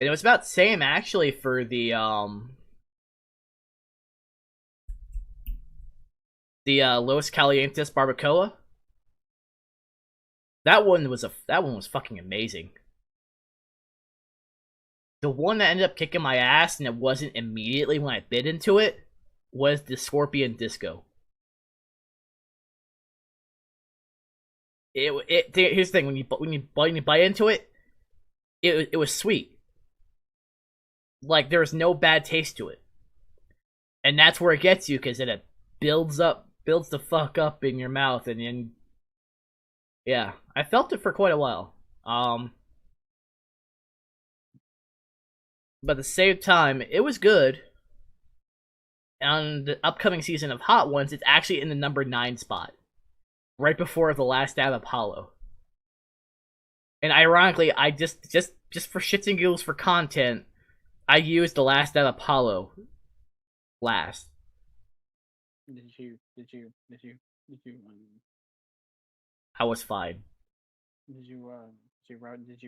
And it was about the same actually for the Los Calientes barbacoa. That one was fucking amazing. The one that ended up kicking my ass, and it wasn't immediately when I bit into it, was the Scorpion Disco. Here's the thing: when you bite into it, it was sweet. Like there was no bad taste to it, and that's where it gets you, because it builds the fuck up in your mouth, and then yeah, I felt it for quite a while. But at the same time, it was good. On the upcoming season of Hot Ones, it's actually in the number 9 spot, right before the last Dab Apollo. And ironically, I just for shits and giggles for content, I used the last Dab Apollo last. Did I was fine. did you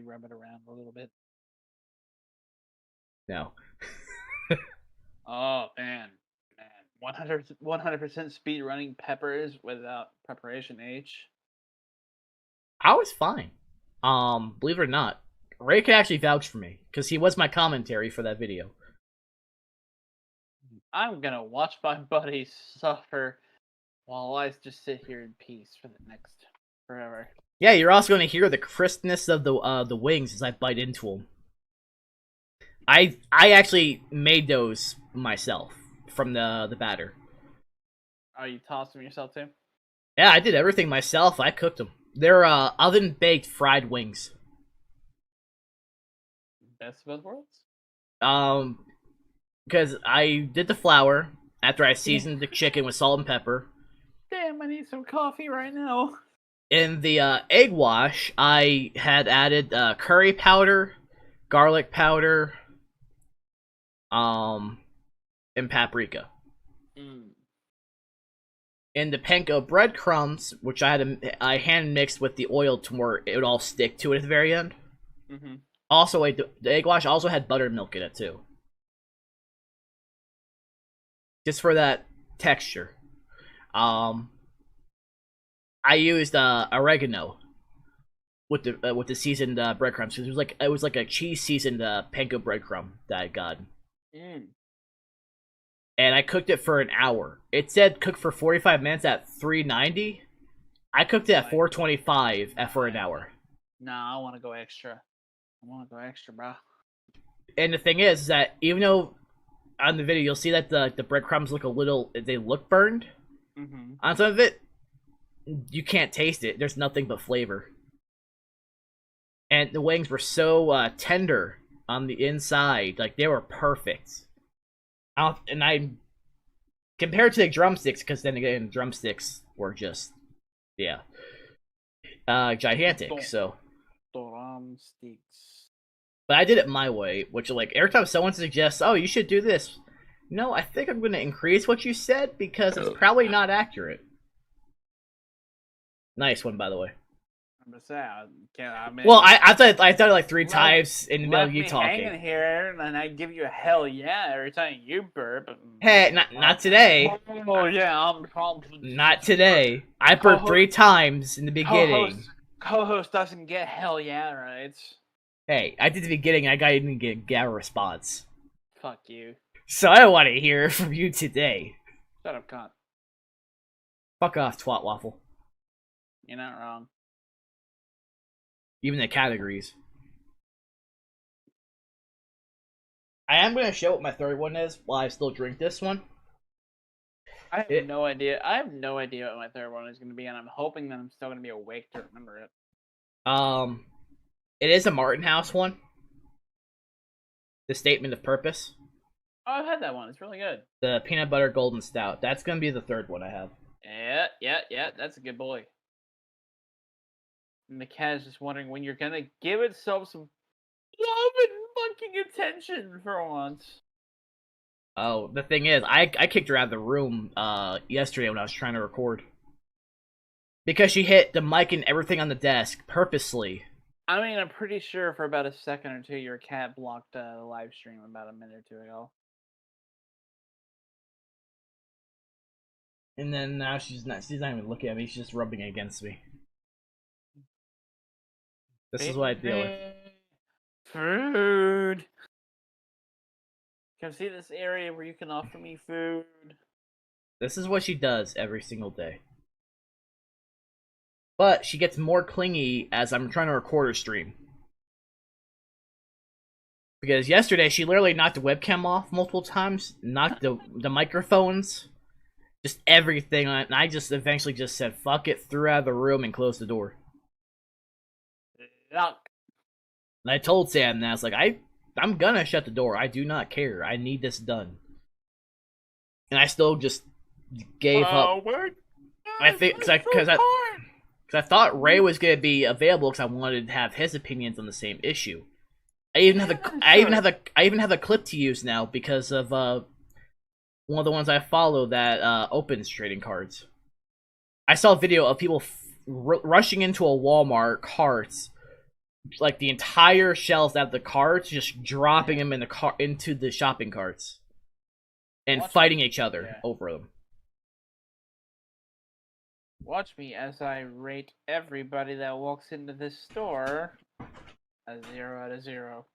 rub it around a little bit? No. Oh man. 100% speed running peppers without preparation H. I was fine. Believe it or not, Ray could actually vouch for me because he was my commentary for that video. I'm gonna watch my buddies suffer while I just sit here in peace for the next forever. Yeah, you're also going to hear the crispness of the wings as I bite into them. I actually made those myself from the batter. Are you tossing yourself too? Yeah, I did everything myself. I cooked them. They're oven baked fried wings. Best of both worlds. Because I did the flour after I seasoned the chicken with salt and pepper. Damn, I need some coffee right now. In the egg wash, I had added curry powder, garlic powder, and paprika. In the panko breadcrumbs, which I hand mixed with the oil to where it would all stick to it at the very end. Also, the egg wash also had buttermilk in it too, just for that texture. I used oregano with the seasoned breadcrumbs because it was like a cheese seasoned panko breadcrumb that I got. And I cooked it for an hour. It said cook for 45 minutes at 390. I cooked it at 425 for an hour. Nah, I want to go extra. Bro. And the thing is that even though on the video you'll see that the breadcrumbs look they look burned. On some of it, you can't taste it. There's nothing but flavor. And the wings were so tender on the inside, like they were perfect. And I compared to the drumsticks, because then again, drumsticks were just, gigantic. So, drumsticks. But I did it my way, which like every time someone suggests, "Oh, you should do this," no, I think I'm going to increase what you said because it's probably not accurate. Nice one, by the way. Well, I thought it like 3 times in the middle of you talking. Hanging here, and I give you a hell yeah every time you burp. Hey, not today. Oh yeah, not today. I burped 3 times in the beginning. Co-host doesn't get hell yeah right. Hey, I did the beginning. I didn't get a response. Fuck you. So I don't want to hear from you today. Shut up, cunt. Fuck off, twat waffle. You're not wrong. Even the categories. I am going to show what my third one is while I still drink this one. I have no idea. I have no idea what my third one is going to be, and I'm hoping that I'm still going to be awake to remember it. It is a Martin House one. The Statement of Purpose. Oh, I've had that one. It's really good. The Peanut Butter Golden Stout. That's going to be the third one I have. Yeah. That's a good boy. And the cat is just wondering when you're gonna give itself some love and fucking attention for once. Oh, the thing is, I kicked her out of the room yesterday when I was trying to record. Because she hit the mic and everything on the desk purposely. I mean, I'm pretty sure for about a second or two your cat blocked the live stream about a minute or two ago. And then now she's not even looking at me, she's just rubbing it against me. This is what I deal with. Food. Come see this area where you can offer me food. This is what she does every single day. But she gets more clingy as I'm trying to record her stream. Because yesterday she literally knocked the webcam off multiple times, knocked the microphones, just everything on it, and I just eventually just said fuck it, threw out of the room and closed the door. And I told Sam that I was like, I'm gonna shut the door. I do not care. I need this done. And I still just gave up. I think because I thought Ray was gonna be available because I wanted to have his opinions on the same issue. I even have a clip to use now because of one of the ones I follow that opens trading cards. I saw a video of people rushing into a Walmart carts, like the entire shelves out of the carts, just dropping them in the into the shopping carts, and fighting each other over them. Watch me as I rate everybody that walks into this store a 0 out of 0.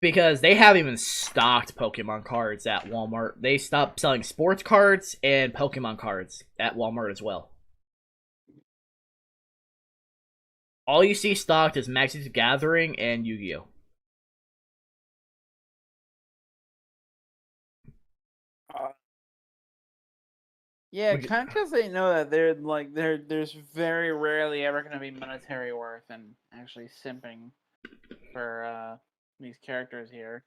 Because they haven't even stocked Pokemon cards at Walmart. They stopped selling sports cards and Pokemon cards at Walmart as well. All you see stocked is Magic's Gathering and Yu-Gi-Oh! Yeah, kind of because they know that there's very rarely ever going to be monetary worth and actually simping for these characters here.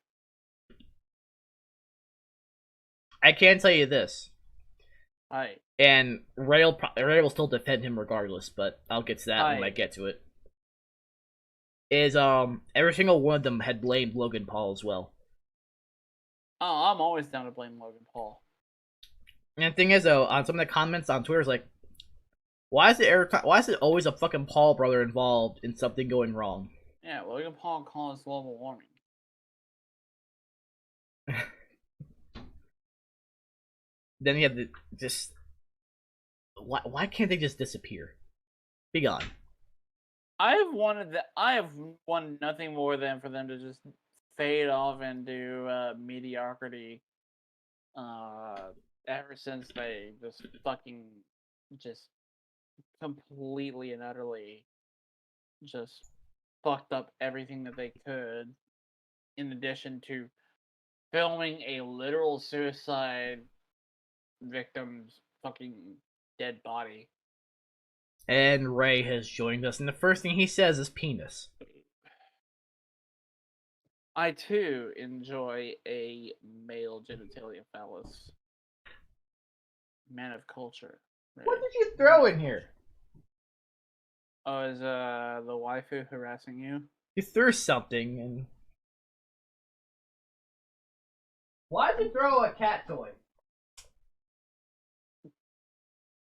I can tell you this. Hi. And Ray will still defend him regardless, but I'll get to that when I get to it. Is every single one of them had blamed Logan Paul as well. Oh, I'm always down to blame Logan Paul. And the thing is, though, on some of the comments on Twitter, is like, why is it always a fucking Paul brother involved in something going wrong? Yeah, Logan Paul caused global warming. Then you have the just. Why can't they just disappear? Be gone. I have wanted nothing more than for them to just fade off into mediocrity. Ever since they just completely and utterly just fucked up everything that they could, in addition to filming a literal suicide victim's fucking dead body. And Ray has joined us, and the first thing he says is penis. I too enjoy a male genitalia phallus. Man of culture. Right? What did you throw in here? Oh, is the waifu harassing you? You threw something, and why'd you throw a cat toy?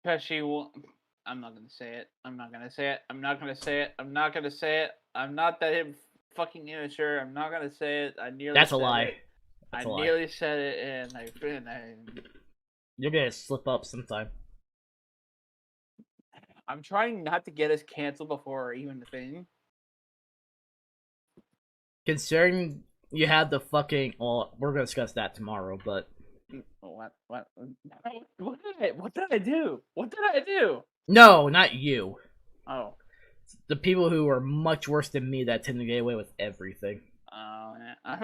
Because she will. I'm not gonna say it. I'm not gonna say it. I'm not gonna say it. I'm not gonna say it. I'm not that fucking immature. I'm not gonna say it. I nearly. That's a said lie. It. That's I a lie. nearly said it, and I. You're gonna slip up sometime. I'm trying not to get us canceled before even the thing. Considering you had the fucking. Well, we're gonna discuss that tomorrow, but. What did I do? What did I do? No, not you. Oh. The people who are much worse than me that tend to get away with everything. Oh, yeah. I'm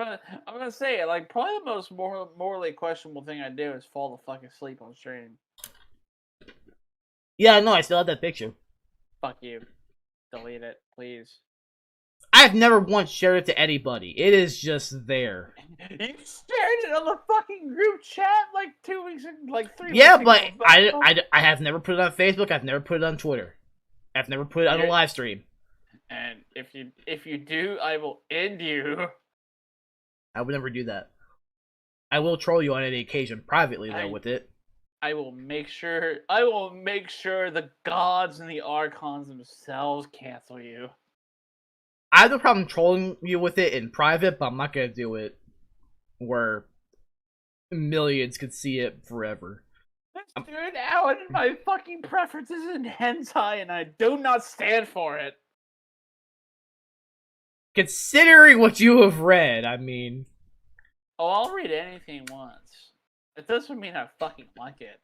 gonna say it. Like, probably the most morally questionable thing I do is fall the fuck asleep on stream. Yeah, no, I still have that picture. Fuck you. Delete it, please. I've never once shared it to anybody. It is just there. You shared it on the fucking group chat like 2 weeks, like 3 weeks Yeah, ago. but I have never put it on Facebook. I've never put it on Twitter. I've never put it on a live stream. And if you do, I will end you. I would never do that. I will troll you on any occasion privately though with it. I will make sure the gods and the archons themselves cancel you. I have no problem trolling you with it in private, but I'm not gonna do it where millions could see it forever. Dude, Alan, my fucking preference is in hentai, and I do not stand for it. Considering what you have read, I mean... Oh, I'll read anything once. It doesn't mean I fucking like it.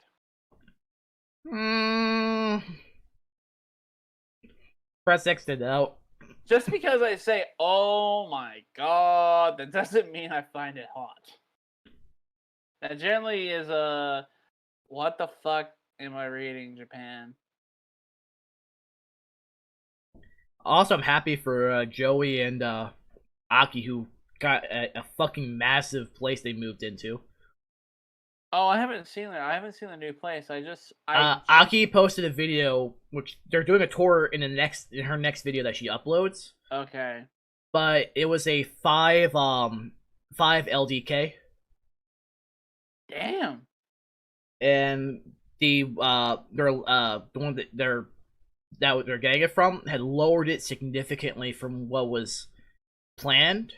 Press X to doubt. Just because I say, oh my god, that doesn't mean I find it hot. That generally is a... What the fuck am I reading, Japan? Also, I'm happy for Joey and Aki, who got a fucking massive place they moved into. Oh, I haven't seen it. I haven't seen the new place. Aki posted a video, which they're doing a tour in her next video that she uploads. Okay. But it was a 5 LDK. Damn. And the one that they're getting it from had lowered it significantly from what was planned.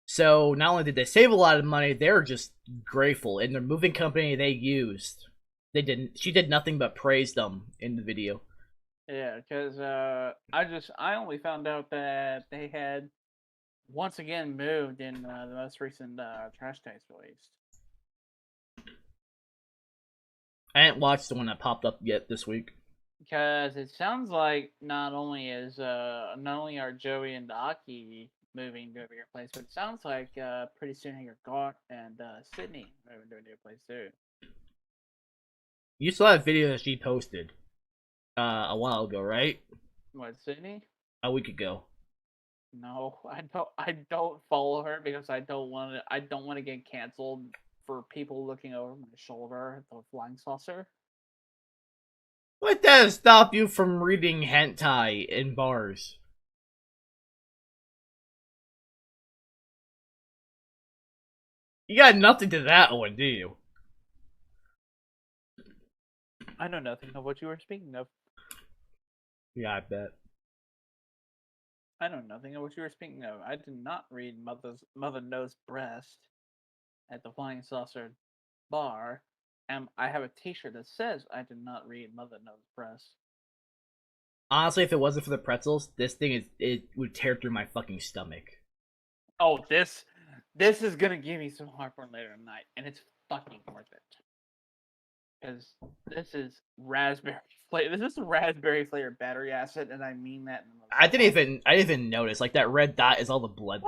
So not only did they save a lot of money, they were just grateful. And the moving company they used, she did nothing but praise them in the video. Yeah, because I only found out that they had once again moved in the most recent Trash Taste released. I didn't watch the one that popped up yet this week. Because it sounds like not only are Joey and Aki moving to a bigger place, but it sounds like pretty soon here Gart and Sydney moving to a new place too. You saw that video that she posted a while ago, right? What, Sydney? A week ago. No, I don't. I don't follow her because I don't want to. I don't want to get canceled for people looking over my shoulder at the flying saucer. What does stop you from reading hentai in bars? You got nothing to that one, do you? I know nothing of what you were speaking of. Yeah, I bet. I know nothing of what you were speaking of. I did not read Mother Knows Breast at the Flying Saucer bar, and I have a T-shirt that says I did not read Mother Knows Breast. Honestly, if it wasn't for the pretzels, it would tear through my fucking stomach. Oh, this is gonna give me some heartburn later tonight, and it's fucking worth it. Because this is raspberry flavor. This is raspberry flavored battery acid, and I mean that. I didn't even notice. Like that red dot is all the blood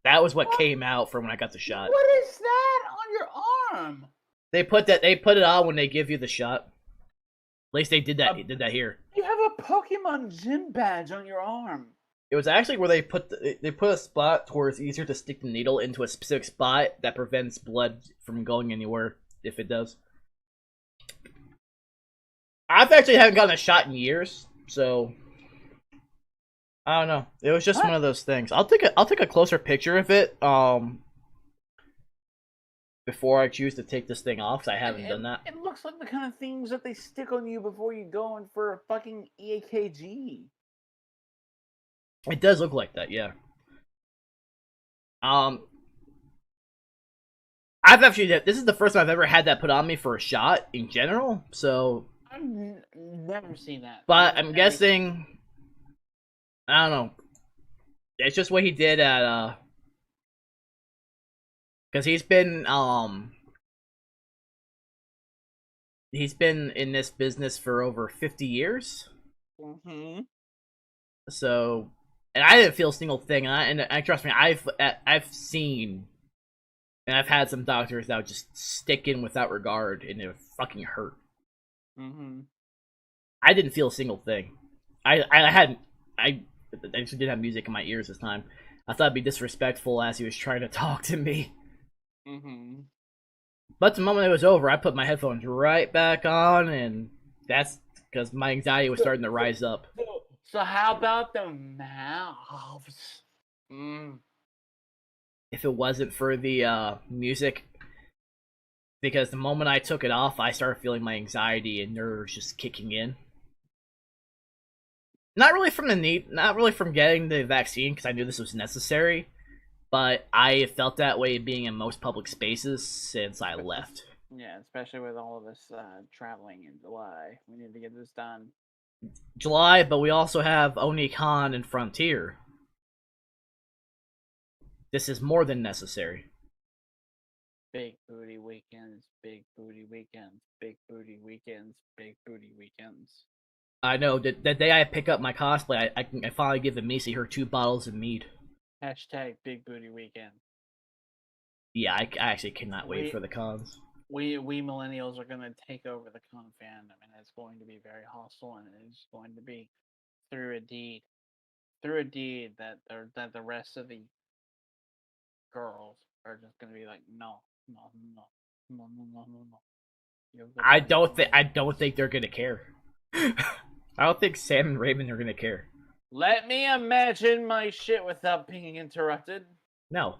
that was what came out from when I got the shot. What is that on your arm? They put it on when they give you the shot. At least they did that. Did that here. You have a Pokemon gym badge on your arm. It was actually where they put a spot where it's easier to stick the needle into a specific spot that prevents blood from going anywhere if it does. I've actually haven't gotten a shot in years, so I don't know. It was just one of those things. I'll take a closer picture of it before I choose to take this thing off, because I haven't done that. It looks like the kind of things that they stick on you before you go in for a fucking EKG. It does look like that, yeah. I've actually, this is the first time I've ever had that put on me for a shot in general, so I've never seen that. But I'm guessing, I don't know. It's just what he did at because he's been in this business for over 50 years. Mm-hmm. So, and I didn't feel a single thing, and trust me, I've seen, and I've had some doctors that would just stick in without regard, and it would fucking hurt. Mm-hmm. I didn't feel a single thing. I actually did have music in my ears this time. I thought it'd be disrespectful as he was trying to talk to me. Mm-hmm. But the moment it was over, I put my headphones right back on, and that's because my anxiety was starting to rise up. So how about the mouths? Mm. If it wasn't for the music, because the moment I took it off, I started feeling my anxiety and nerves just kicking in. Not really from getting the vaccine, because I knew this was necessary, but I felt that way being in most public spaces since I left. Yeah, especially with all of us traveling in July. We need to get this done. July, but we also have Onicon and Frontier. This is more than necessary. Big booty weekends, big booty weekends, big booty weekends, big booty weekends. I know, the day I pick up my cosplay, I finally give Missy her 2 bottles of mead. Hashtag big booty weekend. Yeah, I actually cannot wait for the cons. We millennials are going to take over the con fandom, and it's going to be very hostile, and it's going to be through a deed that the rest of the girls are just going to be like, no. I don't think they're gonna care. I don't think Sam and Raven are gonna care. Let me imagine my shit without being interrupted. No.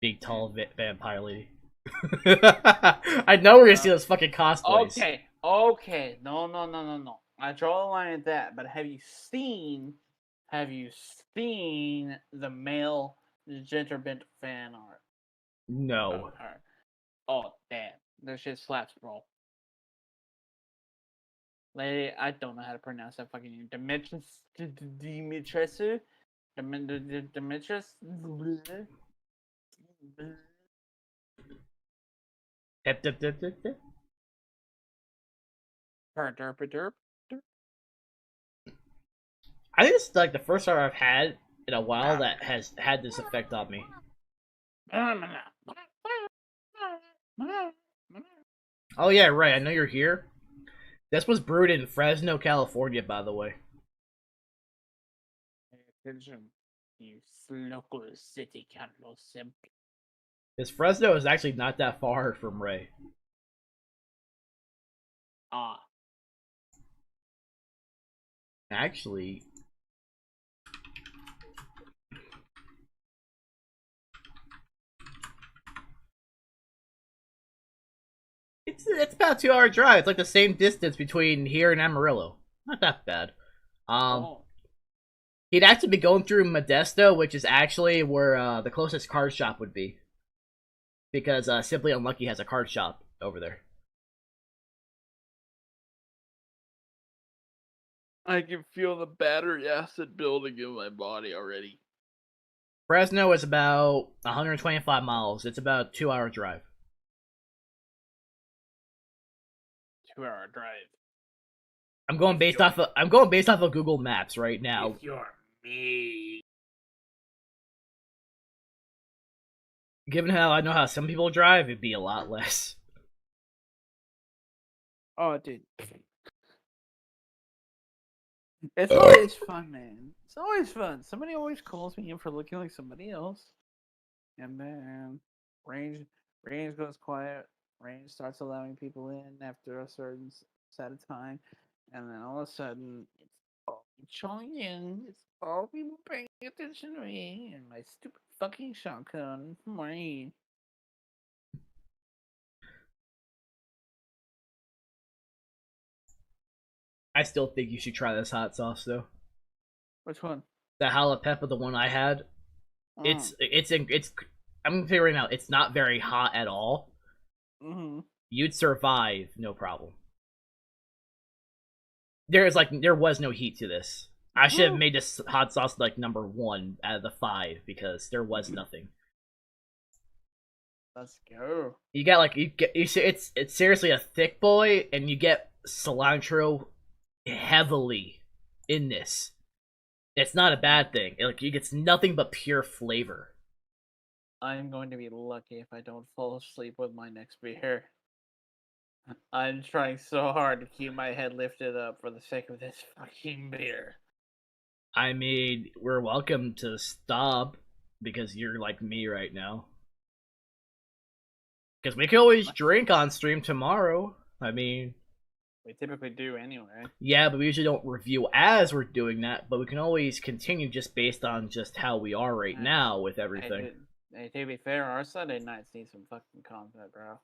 Big tall vampire lady. I know we're gonna see those fucking cosplays. Okay. No. I draw a line at that. But have you seen the male gender bent fan art? No. Oh damn, that shit slaps, bro. Lady, I don't know how to pronounce that fucking name. Dimitrescu? Dimitris? Dip. I think it's like the first art I've had in a while that has had this effect on me. Oh yeah, right. I know you're here. This was brewed in Fresno, California, by the way. Attention, you local city capital simp. This Fresno is actually not that far from Ray. Ah. Actually, it's about a 2-hour drive. It's like the same distance between here and Amarillo. Not that bad. He'd actually be going through Modesto, which is actually where the closest card shop would be. Because Simply Unlucky has a card shop over there. I can feel the battery acid building in my body already. Fresno is about 125 miles. It's about a 2-hour drive. 2-hour drive. I'm going based off of Google Maps right now. If you're me. Given how I know how some people drive, it'd be a lot less. Oh, dude. It's always fun, man. It's always fun. Somebody always calls me in for looking like somebody else. And then range goes quiet. Range starts allowing people in after a certain set of time. And then all of a sudden, it's all showing in. It's all people paying attention to me and my stupid fucking shotgun. Mine. I still think you should try this hot sauce though. Which one? The jalapeno, the one I had. It's I'm gonna tell you right now, it's not very hot at all. Mm-hmm. You'd survive, no problem. There was no heat to this. I should have made this hot sauce like number 1 out of the 5 because there was nothing. Let's go. You got it's seriously a thick boy, and you get cilantro heavily in this. It's not a bad thing. You get nothing but pure flavor. I'm going to be lucky if I don't fall asleep with my next beer. I'm trying so hard to keep my head lifted up for the sake of this fucking beer. I mean, we're welcome to stop because you're like me right now. Because we can always drink on stream tomorrow. I mean, we typically do anyway. Yeah, but we usually don't review as we're doing that. But we can always continue just based on just how we are right now with everything. Hey, to be fair, our Sunday nights need some fucking content, bro.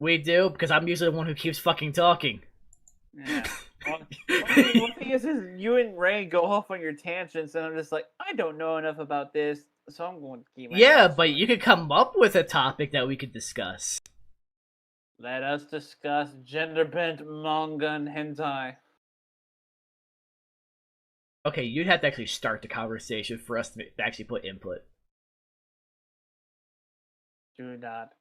We do, because I'm usually the one who keeps fucking talking. Yeah. One thing is you and Ray go off on your tangents, and I'm just like, I don't know enough about this, so I'm going to keep my but you could come up with a topic that we could discuss. Let us discuss gender-bent manga and hentai. Okay, you'd have to actually start the conversation for us to actually put input. Do not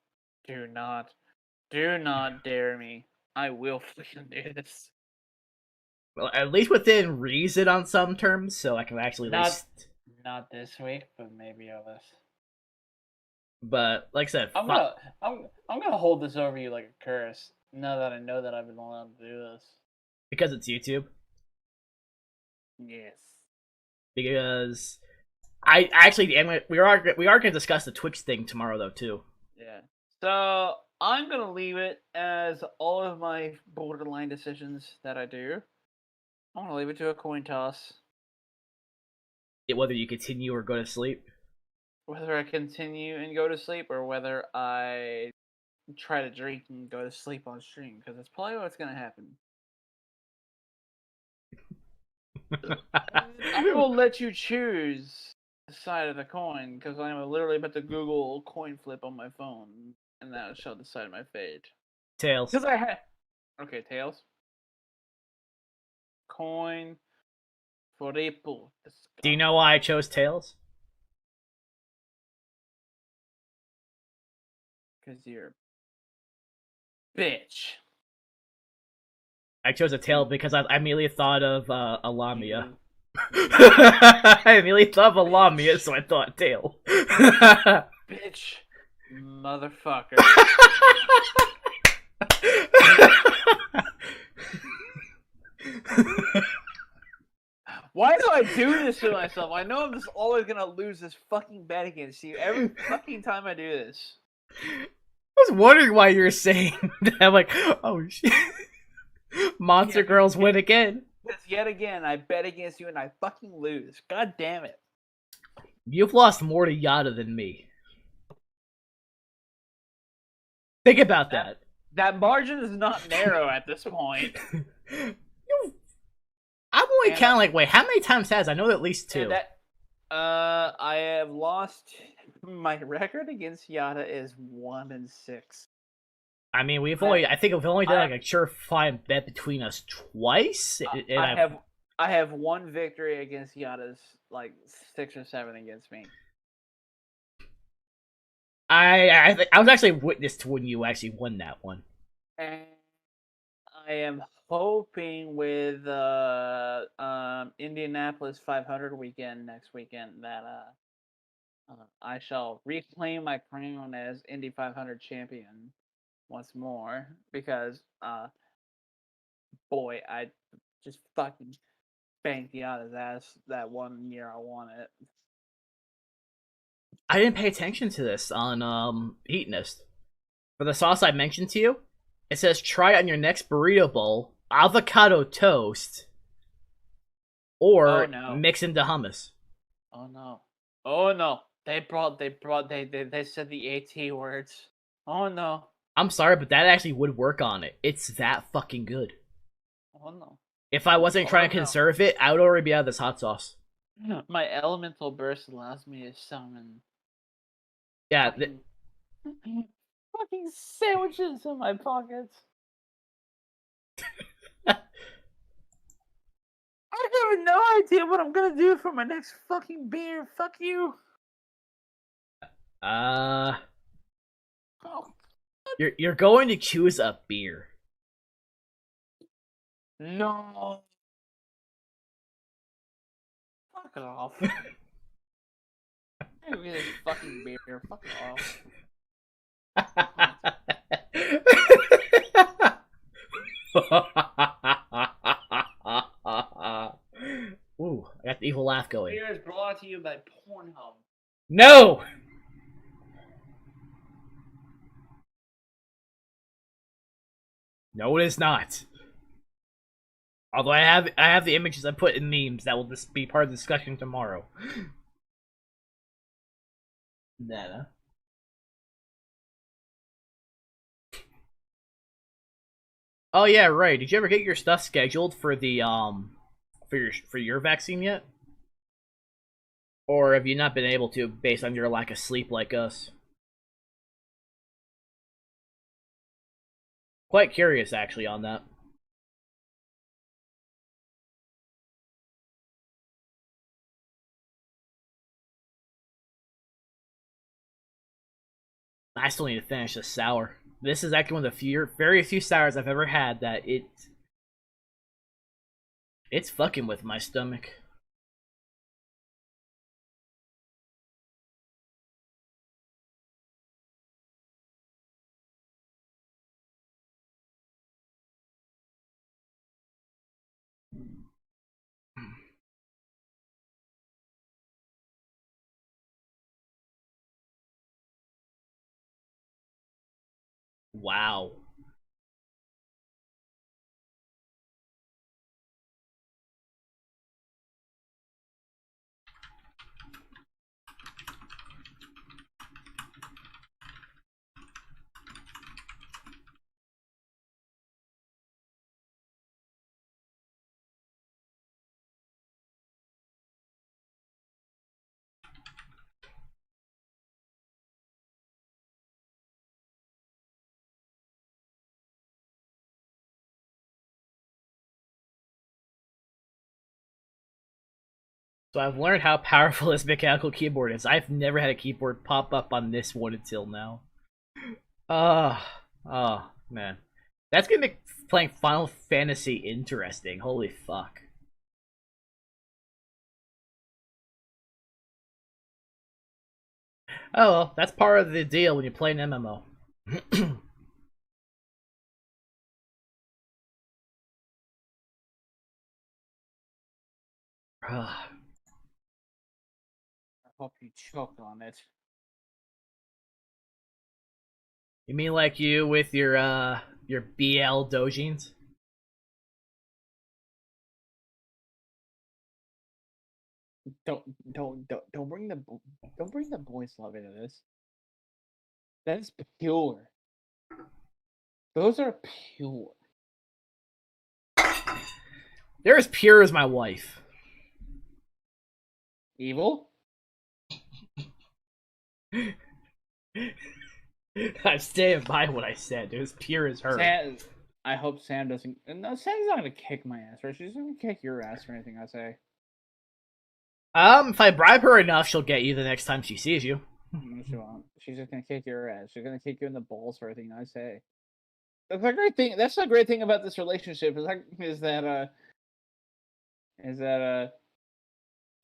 dare me. I will fucking do this. Well, at least within reason on some terms, so I can actually Not this week, but maybe others. But like I said, I'm gonna hold this over you like a curse. Now that I know that I've been allowed to do this. Because it's YouTube. Yes. Because I actually we are gonna discuss the Twitch thing tomorrow though too. Yeah. So I'm gonna leave it as all of my borderline decisions that I do. I'm gonna leave it to a coin toss. Whether you continue or go to sleep. whether I continue and go to sleep or whether I try to drink and go to sleep on stream, because that's probably what's gonna happen. I will let you choose the side of the coin, because I'm literally about to Google coin flip on my phone, and that shall decide my fate. Tails. Because I had. Okay, tails. Coin for April. Do you know why I chose tails? Because you're a bitch. I chose a tail because I immediately thought of a Lamia. I immediately thought of a Lamia, so I thought tail. Bitch. Motherfucker. Why do I do this to myself? I know I'm just always gonna lose this fucking bet against you every fucking time I do this. I was wondering why you were saying that. I'm like, oh shit. Monster Girls win again. Because yet again, I bet against you and I fucking lose. God damn it. You've lost more to Yada than me. Think about that. That margin is not narrow at this point. I'm only counting like, wait, how many times has? I know at least 2. I have lost. My record against Yada is 1-6. I mean, I think we've only done like a surefire bet between us twice. I have 1 victory against Yada's, like 6 or 7 against me. I was actually witness to when you actually won that one. And I am hoping with Indianapolis 500 weekend next weekend that I shall reclaim my crown as Indy 500 champion once more, because boy, I just fucking banked Yada's ass that one year I won it. I didn't pay attention to this on Heatonist. For the sauce I mentioned to you, it says try it on your next burrito bowl, avocado toast, or mix into hummus. Oh no. Oh no. They said the AT words. Oh no. I'm sorry, but that actually would work on it. It's that fucking good. Oh no. If I wasn't trying to conserve it, I would already be out of this hot sauce. My elemental burst allows me to summon. Yeah. Fucking sandwiches in my pockets. I have no idea what I'm gonna do for my next fucking beer. Fuck you. You're going to choose a beer. No. Fuck off. Give me this fucking beer. Fuck off. Ooh, I got the evil laugh going. Beer is brought to you by Pornhub. No! No, it is not. Although I have the images I put in memes that will just be part of the discussion tomorrow. Nana. Oh yeah, right. Did you ever get your stuff scheduled for the for your vaccine yet? Or have you not been able to based on your lack of sleep like us? Quite curious actually on that. I still need to finish this sour. This is actually one of the very few sours I've ever had that it's fucking with my stomach. Wow. So I've learned how powerful this mechanical keyboard is. I've never had a keyboard pop up on this one until now. Oh, man. That's gonna make playing Final Fantasy interesting. Holy fuck. Oh well, that's part of the deal when you play an MMO. I hope you choke on it. You mean like you with your BL dojins? Don't bring the boys' love into this. That is pure. Those are pure. They're as pure as my wife. Evil? I'm staying by what I said. They're as pure as her. Sam, I hope Sam doesn't. No, Sam's not gonna kick my ass, right? She's gonna kick your ass for anything I say. If I bribe her enough, she'll get you the next time she sees you. No, she won't. She's just gonna kick your ass. She's gonna kick you in the balls for everything I say. That's a great thing. That's the great thing about this relationship is that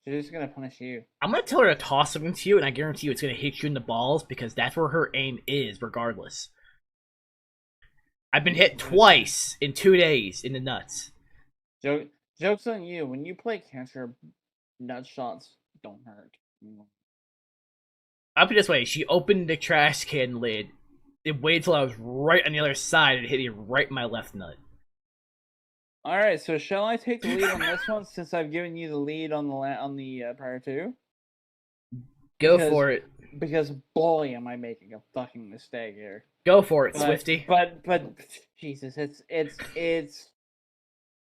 she's just gonna punish you. I'm gonna tell her to toss something to you, and I guarantee you it's gonna hit you in the balls because that's where her aim is, regardless. I've been hit twice in 2 days in the nuts. Joke's on you. When you play catcher, nut shots don't hurt. I'll put it this way: she opened the trash can lid, it waited till I was right on the other side, and hit me right in my left nut. All right, so shall I take the lead on this one since I've given you the lead on the prior two? Go for it. Because boy, am I making a fucking mistake here. Go for it, Swifty. But Jesus, it's.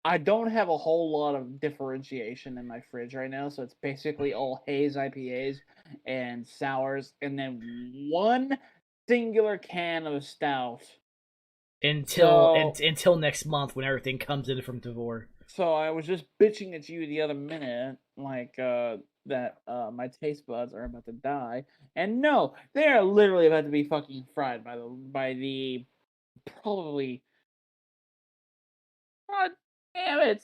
I don't have a whole lot of differentiation in my fridge right now, so it's basically all haze IPAs and sours, and then one singular can of stout. Until next month when everything comes in from Devore. So I was just bitching at you the other minute, like that my taste buds are about to die, and no, they are literally about to be fucking fried by the probably. God damn it!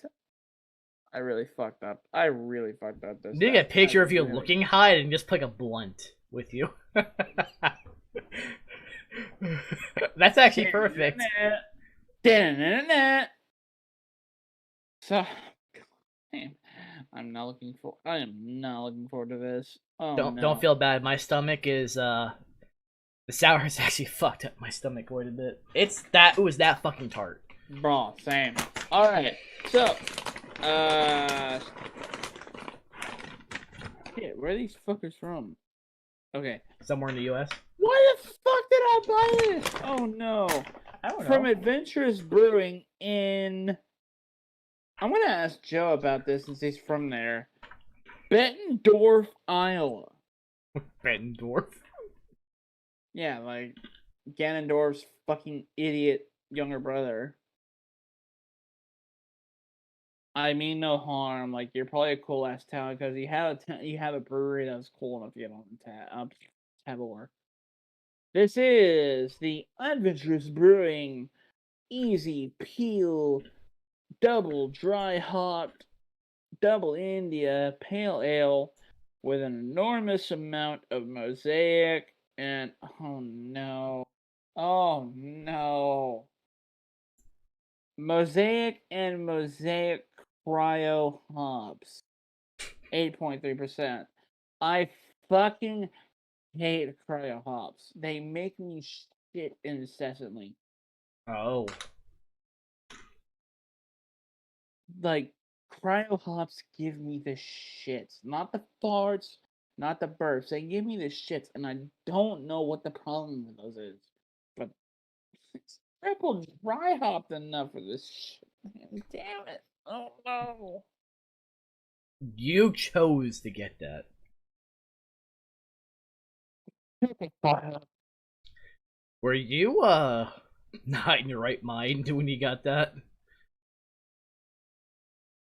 I really fucked up. This. You get a picture of you looking high and just pick a blunt with you. That's actually perfect. So, I am not looking forward to this. Oh, don't feel bad. My stomach is the sour has actually fucked up my stomach quite a bit. It was that fucking tart. Bro, same. All right, so shit, where are these fuckers from? Okay, somewhere in the U.S. Why the fuck did I buy this? Oh no. I don't know. From Adventurous Brewing in... I'm going to ask Joe about this since he's from there. Bettendorf, Iowa. Bettendorf? Yeah, like Ganondorf's fucking idiot younger brother. I mean no harm. Like, you're probably a cool ass town because you have a brewery that's cool enough to get on Tabor. This is the Adventurous Brewing Easy Peel Double Dry Hopped Double India Pale Ale with an enormous amount of mosaic and oh no. Mosaic and Mosaic Cryo hops. 8.3%. I fucking hate cryo hops. They make me shit incessantly. Oh. Like, cryo hops give me the shits. Not the farts, not the burps. They give me the shits, and I don't know what the problem with those is. But it's triple dry hopped enough for this shit. Damn it. Oh no. You chose to get that. Were you not in your right mind when you got that?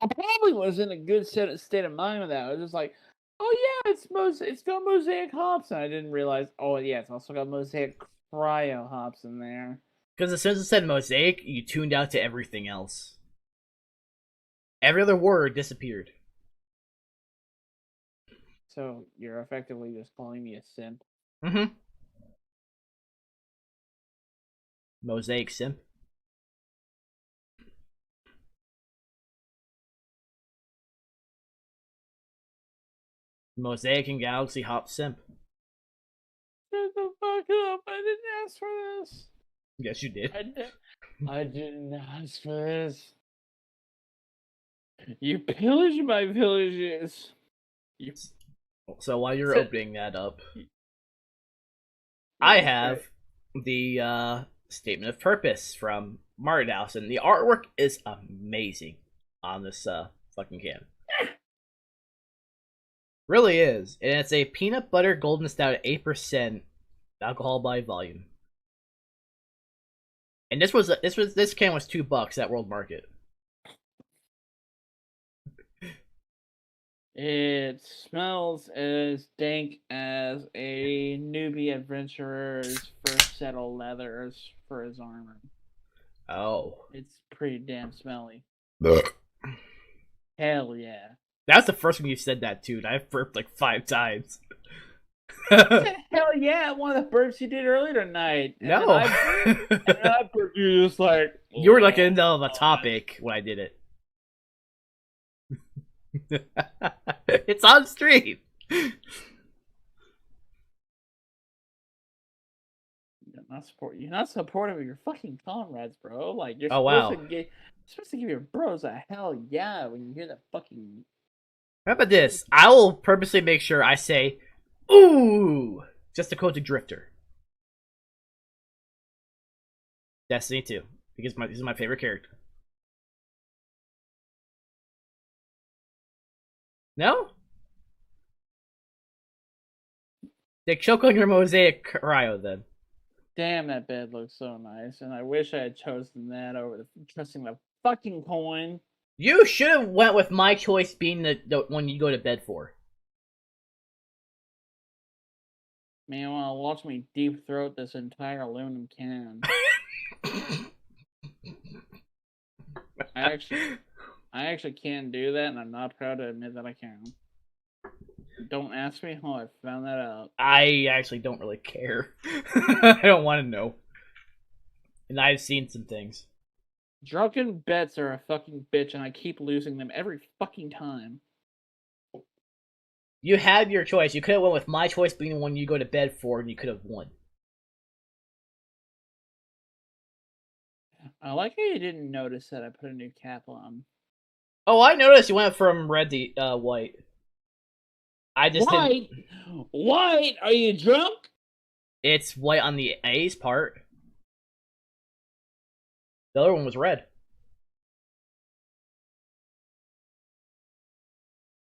I probably was in a good state of mind with that. I was just like, oh yeah, it's got mosaic hops, and I didn't realize. Oh yeah, it's also got mosaic cryo hops in there. Because as soon as it said mosaic, you tuned out to everything else. Every other word disappeared. So you're effectively just calling me a simp. Mm-hmm. Mosaic simp. Mosaic and Galaxy Hop simp. Shut the fuck up! I didn't ask for this. Yes, you did. I didn't ask for this. You pillaged my villages. So while you're opening that up, I have the statement of purpose from Martin House, and the artwork is amazing on this fucking can. Really is, and it's a peanut butter golden stout at 8% alcohol by volume. And this can was $2 at World Market. It smells as dank as a newbie adventurer's first set of leathers for his armor. Oh. It's pretty damn smelly. Hell yeah. That's the first time you said that, too, and I've burped like 5 times. Hell yeah, one of the burps you did earlier tonight. And no. I burped you just like... You were like in the middle of a topic when I did it. It's on stream. You're not supportive of your fucking comrades, bro. Like you're supposed to give your bros a hell yeah when you hear that fucking. How about this? I will purposely make sure I say, "Ooh," just to quote the Drifter. Destiny 2, because this is my favorite character. No? They choke on your mosaic cryo then. Damn, that bed looks so nice, and I wish I had chosen that over trusting the fucking coin. You should have went with my choice being the one you go to bed for. Man, wanna watch me deep throat this entire aluminum can. I actually can do that, and I'm not proud to admit that I can. Don't ask me how I found that out. I actually don't really care. I don't want to know. And I've seen some things. Drunken bets are a fucking bitch, and I keep losing them every fucking time. You had your choice. You could have went with my choice being the one you go to bed for, and you could have won. I like how you didn't notice that I put a new cap on. Oh, I noticed you went from red to white. I just White? White? Are you drunk? It's white on the A's part. The other one was red.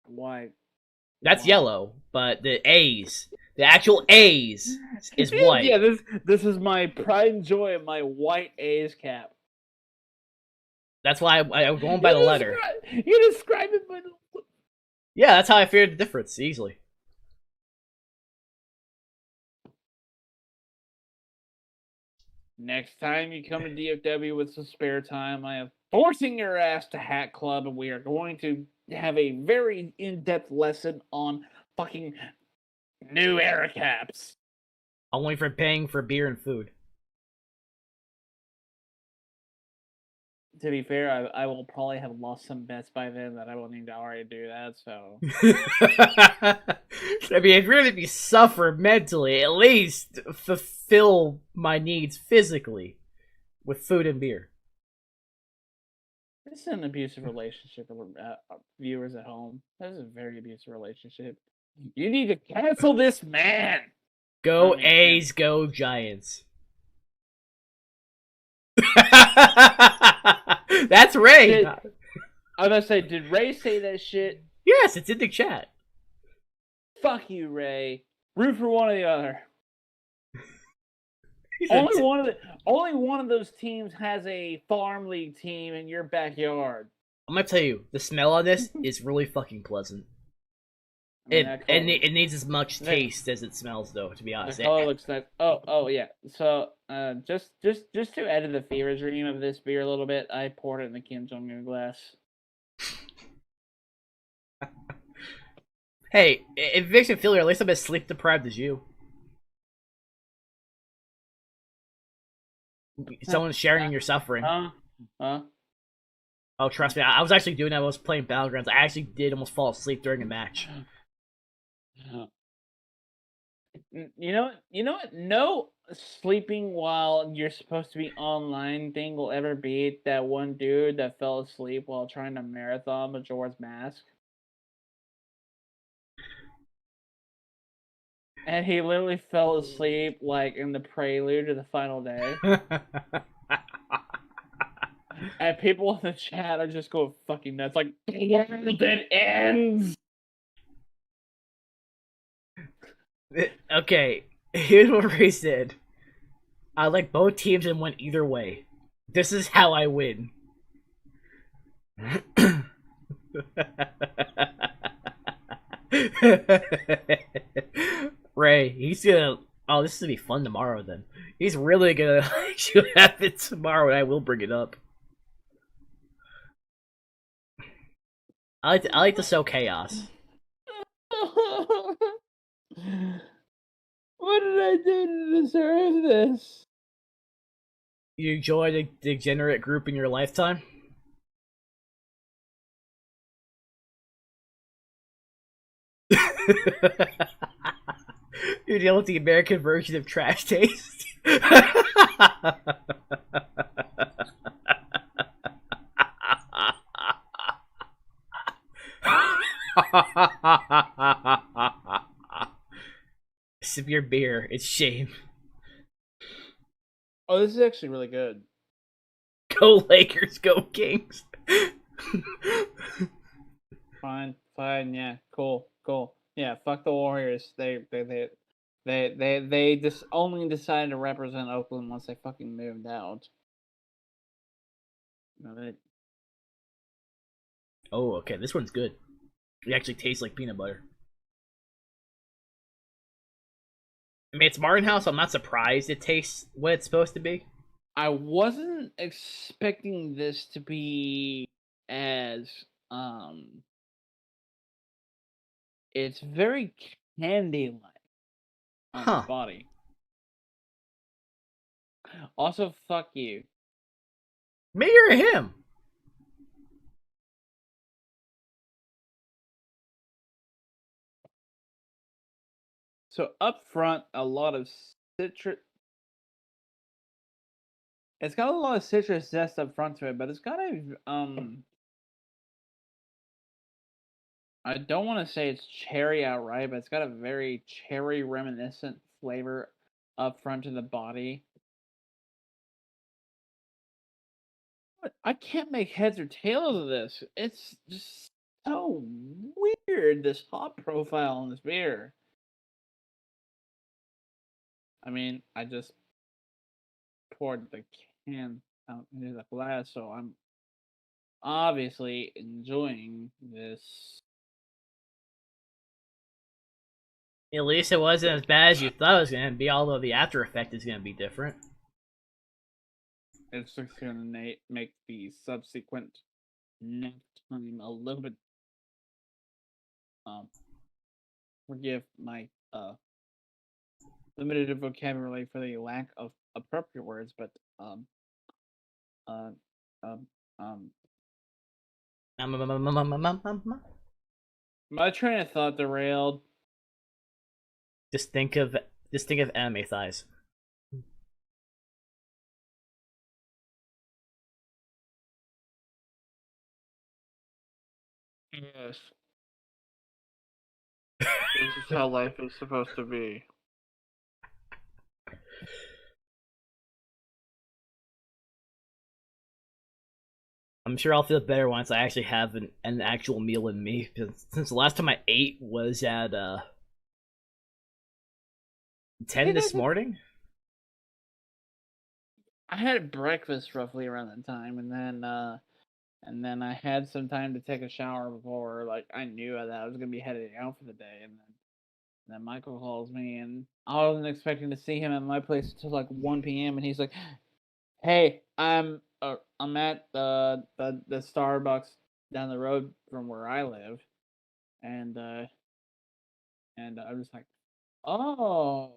White. That's yellow, but the A's, the actual A's, is white. Yeah, this is my pride and joy of my white A's cap. That's why I'm going by the letter. You describe it by the... Yeah, that's how I figured the difference, easily. Next time you come to DFW with some spare time, I am forcing your ass to Hat Club, and we are going to have a very in-depth lesson on fucking new era caps. Only for paying for beer and food. To be fair, I will probably have lost some bets by then that I will need to already do that, so... I mean, if you're going to be suffer mentally, at least fulfill my needs physically with food and beer. This is an abusive relationship, viewers at home. This is a very abusive relationship. You need to cancel this man! Go A's, go Giants. That's Ray. I was gonna say, did Ray say that shit? Yes, it's in the chat. Fuck you, Ray. Root for one or the other. Only one of those teams has a farm league team in your backyard. I'm gonna tell you, the smell on this is really fucking pleasant. I mean, It needs as much taste as it smells, though. To be honest, the color looks nice. Oh yeah. So just to add to the fever dream of this beer a little bit, I poured it in the Kim Jong Un glass. Hey, it makes me feel at least I'm as sleep deprived as you. Someone's sharing in your suffering. Huh? Oh, trust me, I was actually doing that when I was playing Battlegrounds. I actually did almost fall asleep during a match. You know what? No sleeping while you're supposed to be online thing will ever beat that one dude that fell asleep while trying to marathon Majora's Mask. And he literally fell asleep like in the prelude to the final day. And people in the chat are just going fucking nuts, like, the world that ends! Okay, here's what Ray said. I like both teams and went either way. This is how I win. Ray, he's gonna. Oh, this is gonna be fun tomorrow then. He's really gonna let you have it tomorrow, and I will bring it up. I like to sow chaos. What did I do to deserve this? You joined a degenerate group in your lifetime? You deal with the American version of trash taste. Severe beer. It's shame. Oh, this is actually really good. Go Lakers, go Kings. Fine, yeah, cool. Yeah, fuck the Warriors. They just only decided to represent Oakland once they fucking moved out. Oh, okay. This one's good. It actually tastes like peanut butter. I mean, it's Martin House. I'm not surprised it tastes what it's supposed to be. I wasn't expecting this to be as it's very candy-like on its body. Also, fuck you. Me or him? So up front, a lot of citrus. It's got a lot of citrus zest up front to it, but it's got a I don't want to say it's cherry outright, but it's got a very cherry reminiscent flavor up front to the body. But I can't make heads or tails of this. It's just so weird, this hop profile on this beer. I mean, I just poured the can out into the glass, so I'm obviously enjoying this. At least it wasn't as bad as you thought it was going to be, although the after effect is going to be different. It's just going to make the subsequent nap time a little bit. Forgive my limited vocabulary for the lack of appropriate words, but my train of thought derailed. Just think of anime thighs. Yes. This is how life is supposed to be. I'm sure I'll feel better once I actually have an actual meal in me. Since the last time I ate was at 10 this morning. I had breakfast roughly around that time, and then And then I had some time to take a shower before, like, I knew that I was gonna be heading out for the day. And then Michael calls me, and I wasn't expecting to see him at my place until like 1 p.m. And he's like, "Hey, I'm at the Starbucks down the road from where I live," and I'm just like, "Oh,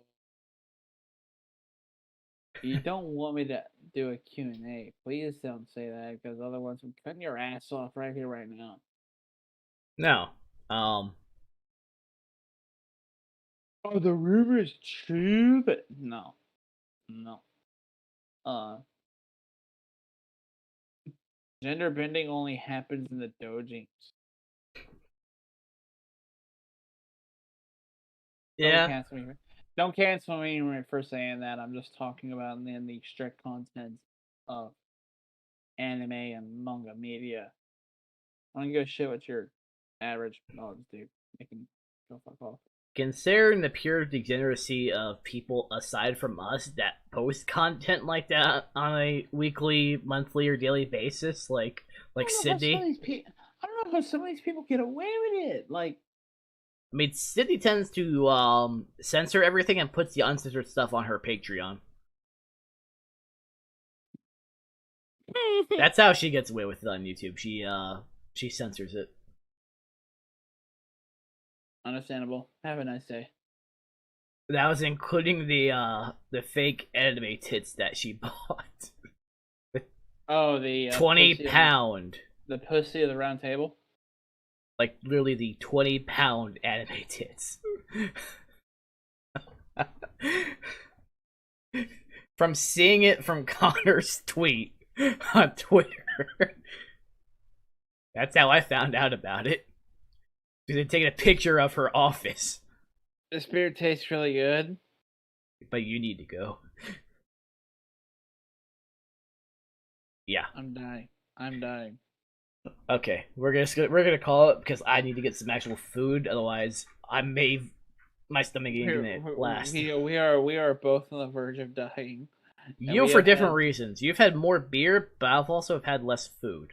you don't want me to do a Q&A? Please don't say that, because otherwise I'm cutting your ass off right here, right now." No. Are the rumors true? But no, no. Uh, Gender bending only happens in the dojins. Don't Yeah. cancel me. Don't cancel me for saying that. I'm just talking about in the strict content of anime and manga media. I don't give a shit what your average dogs do. They can go fuck off. Considering the pure degeneracy of people aside from us that post content like that on a weekly, monthly, or daily basis, like Sydney. I don't know how some of these people get away with it. Like, I mean, Sydney tends to censor everything and puts the uncensored stuff on her Patreon. That's how she gets away with it on YouTube. She censors it. understandable. Have a nice day. That was including the fake anime tits that she bought. Oh, the 20-pound. The pussy of the round table. Like literally the 20-pound anime tits. From seeing it from Connor's tweet on Twitter. That's how I found out about it. Because they'd taken a picture of her office. This beer tastes really good. But you need to go. Yeah. I'm dying. Okay, we're gonna call it because I need to get some actual food. Otherwise, my stomach ain't gonna last. We are both on the verge of dying. You for different reasons. You've had more beer, but I've also had less food.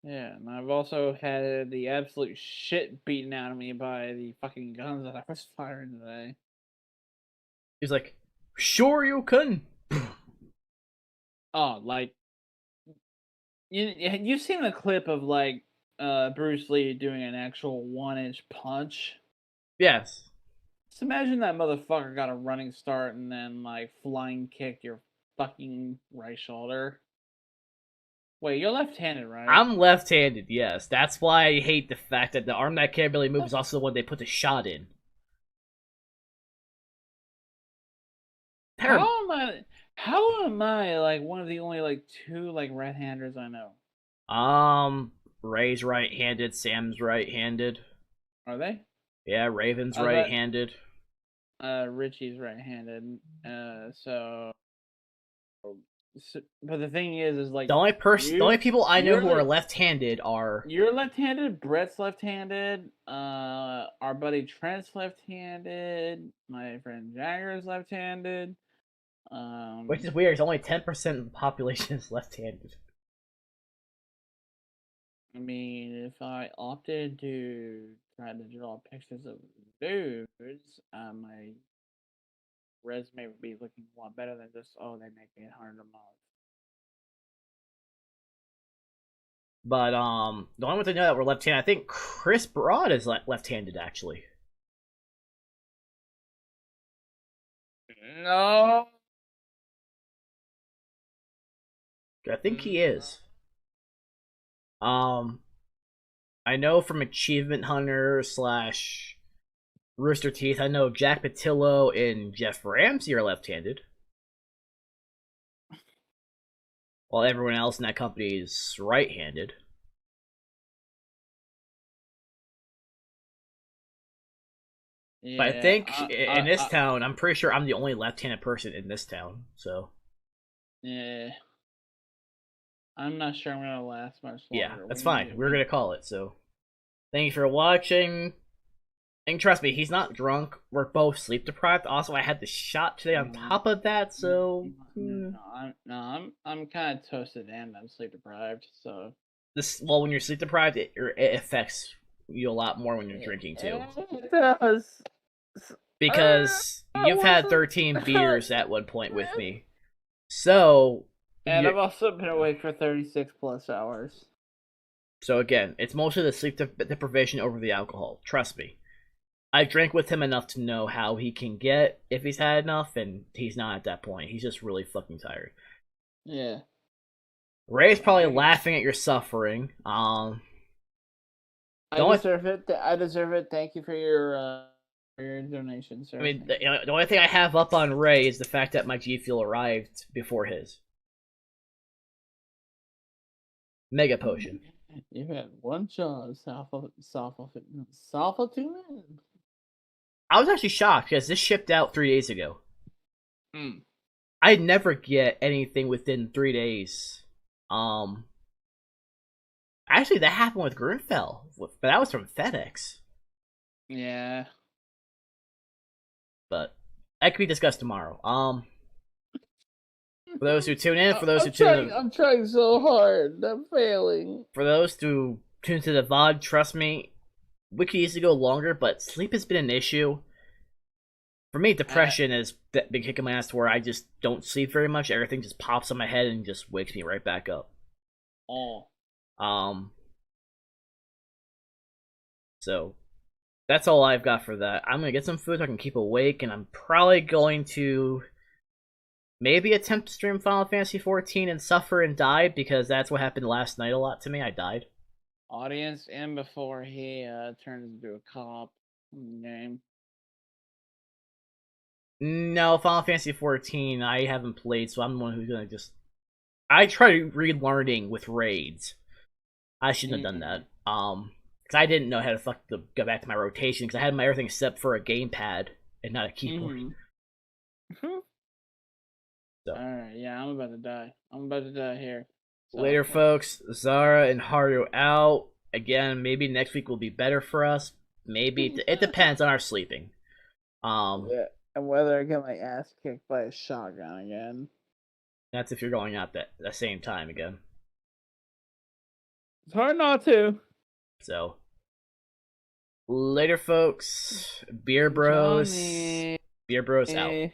Yeah, and I've also had the absolute shit beaten out of me by the fucking guns that I was firing today. He's like, "Sure you can." Oh, like you've seen the clip of like Bruce Lee doing an actual 1-inch punch? Yes. Just imagine that motherfucker got a running start and then like flying kicked your fucking right shoulder. Wait, you're left-handed, right? I'm left-handed, yes. That's why I hate the fact that the arm that can't really move is also the one they put the shot in. How am I like one of the only like 2 like right-handers I know? Ray's right-handed, Sam's right-handed. Are they? Yeah, Raven's right-handed. Richie's right-handed. But the thing is like the only people I know who are left-handed are you're left-handed, Brett's left-handed, our buddy Trent's left-handed, my friend Jagger's left-handed. Which is weird. It's only 10% of the population is left-handed. I mean, if I opted to try to draw pictures of dudes, my resume would be looking a lot better than just, oh, they make $800 a month. But the only ones I know that were left-handed, I think Chris Broad is left-handed actually. No. I think he is. I know from Achievement Hunter / Rooster Teeth, I know Jack Patillo and Jeff Ramsey are left-handed. While everyone else in that company is right-handed. Yeah, but I think in this town, I'm pretty sure I'm the only left-handed person in this town, so. Yeah. I'm not sure I'm going to last much longer. Yeah, that's fine. We're going to call it, so. Thank you for watching. And trust me, he's not drunk. We're both sleep deprived. Also, I had the shot today on top of that, so. I'm kind of toasted and I'm sleep deprived, so. this. Well, when you're sleep deprived, it affects you a lot more when you're drinking too. It does. Because you've had 13 beers at one point with me, so. And I've also been awake for 36 plus hours. So again, it's mostly the sleep deprivation over the alcohol. Trust me. I drank with him enough to know how he can get if he's had enough, and he's not at that point. He's just really fucking tired. Yeah. Ray's probably laughing at your suffering. I deserve it. I deserve it. Thank you for your donation, sir. I mean, the only thing I have up on Ray is the fact that my G Fuel arrived before his. Mega potion. You've had one shot of solitude. I was actually shocked because this shipped out 3 days ago. Mm. I'd never get anything within 3 days. Actually, that happened with Grimfell, but that was from FedEx. Yeah. But that could be discussed tomorrow. For those who tune in, I'm trying so hard. I'm failing. For those who tune to the VOD, trust me, we could easily go longer, but sleep has been an issue. For me, depression has been kicking my ass to where I just don't sleep very much. Everything just pops on my head and just wakes me right back up. Oh. So that's all I've got for that. I'm gonna get some food so I can keep awake, and I'm probably going to maybe attempt to stream Final Fantasy XIV and suffer and die, because that's what happened last night a lot to me. I died. Audience in before he turns into a cop in the game. No, Final Fantasy XIV I haven't played, so I'm the one who's gonna just. I tried relearning with raids. I shouldn't have done that. Because I didn't know how to go back to my rotation, because I had my everything set for a gamepad and not a keyboard. So. Alright, yeah, I'm about to die. I'm about to die here. So, later, folks. Zara and Haru out. Again, maybe next week will be better for us. Maybe. It depends on our sleeping. Yeah, and whether I get my ass kicked by a shotgun again. That's if you're going out at the same time again. It's hard not to. So, later, folks. Beer Bros. Johnny. Beer Bros out.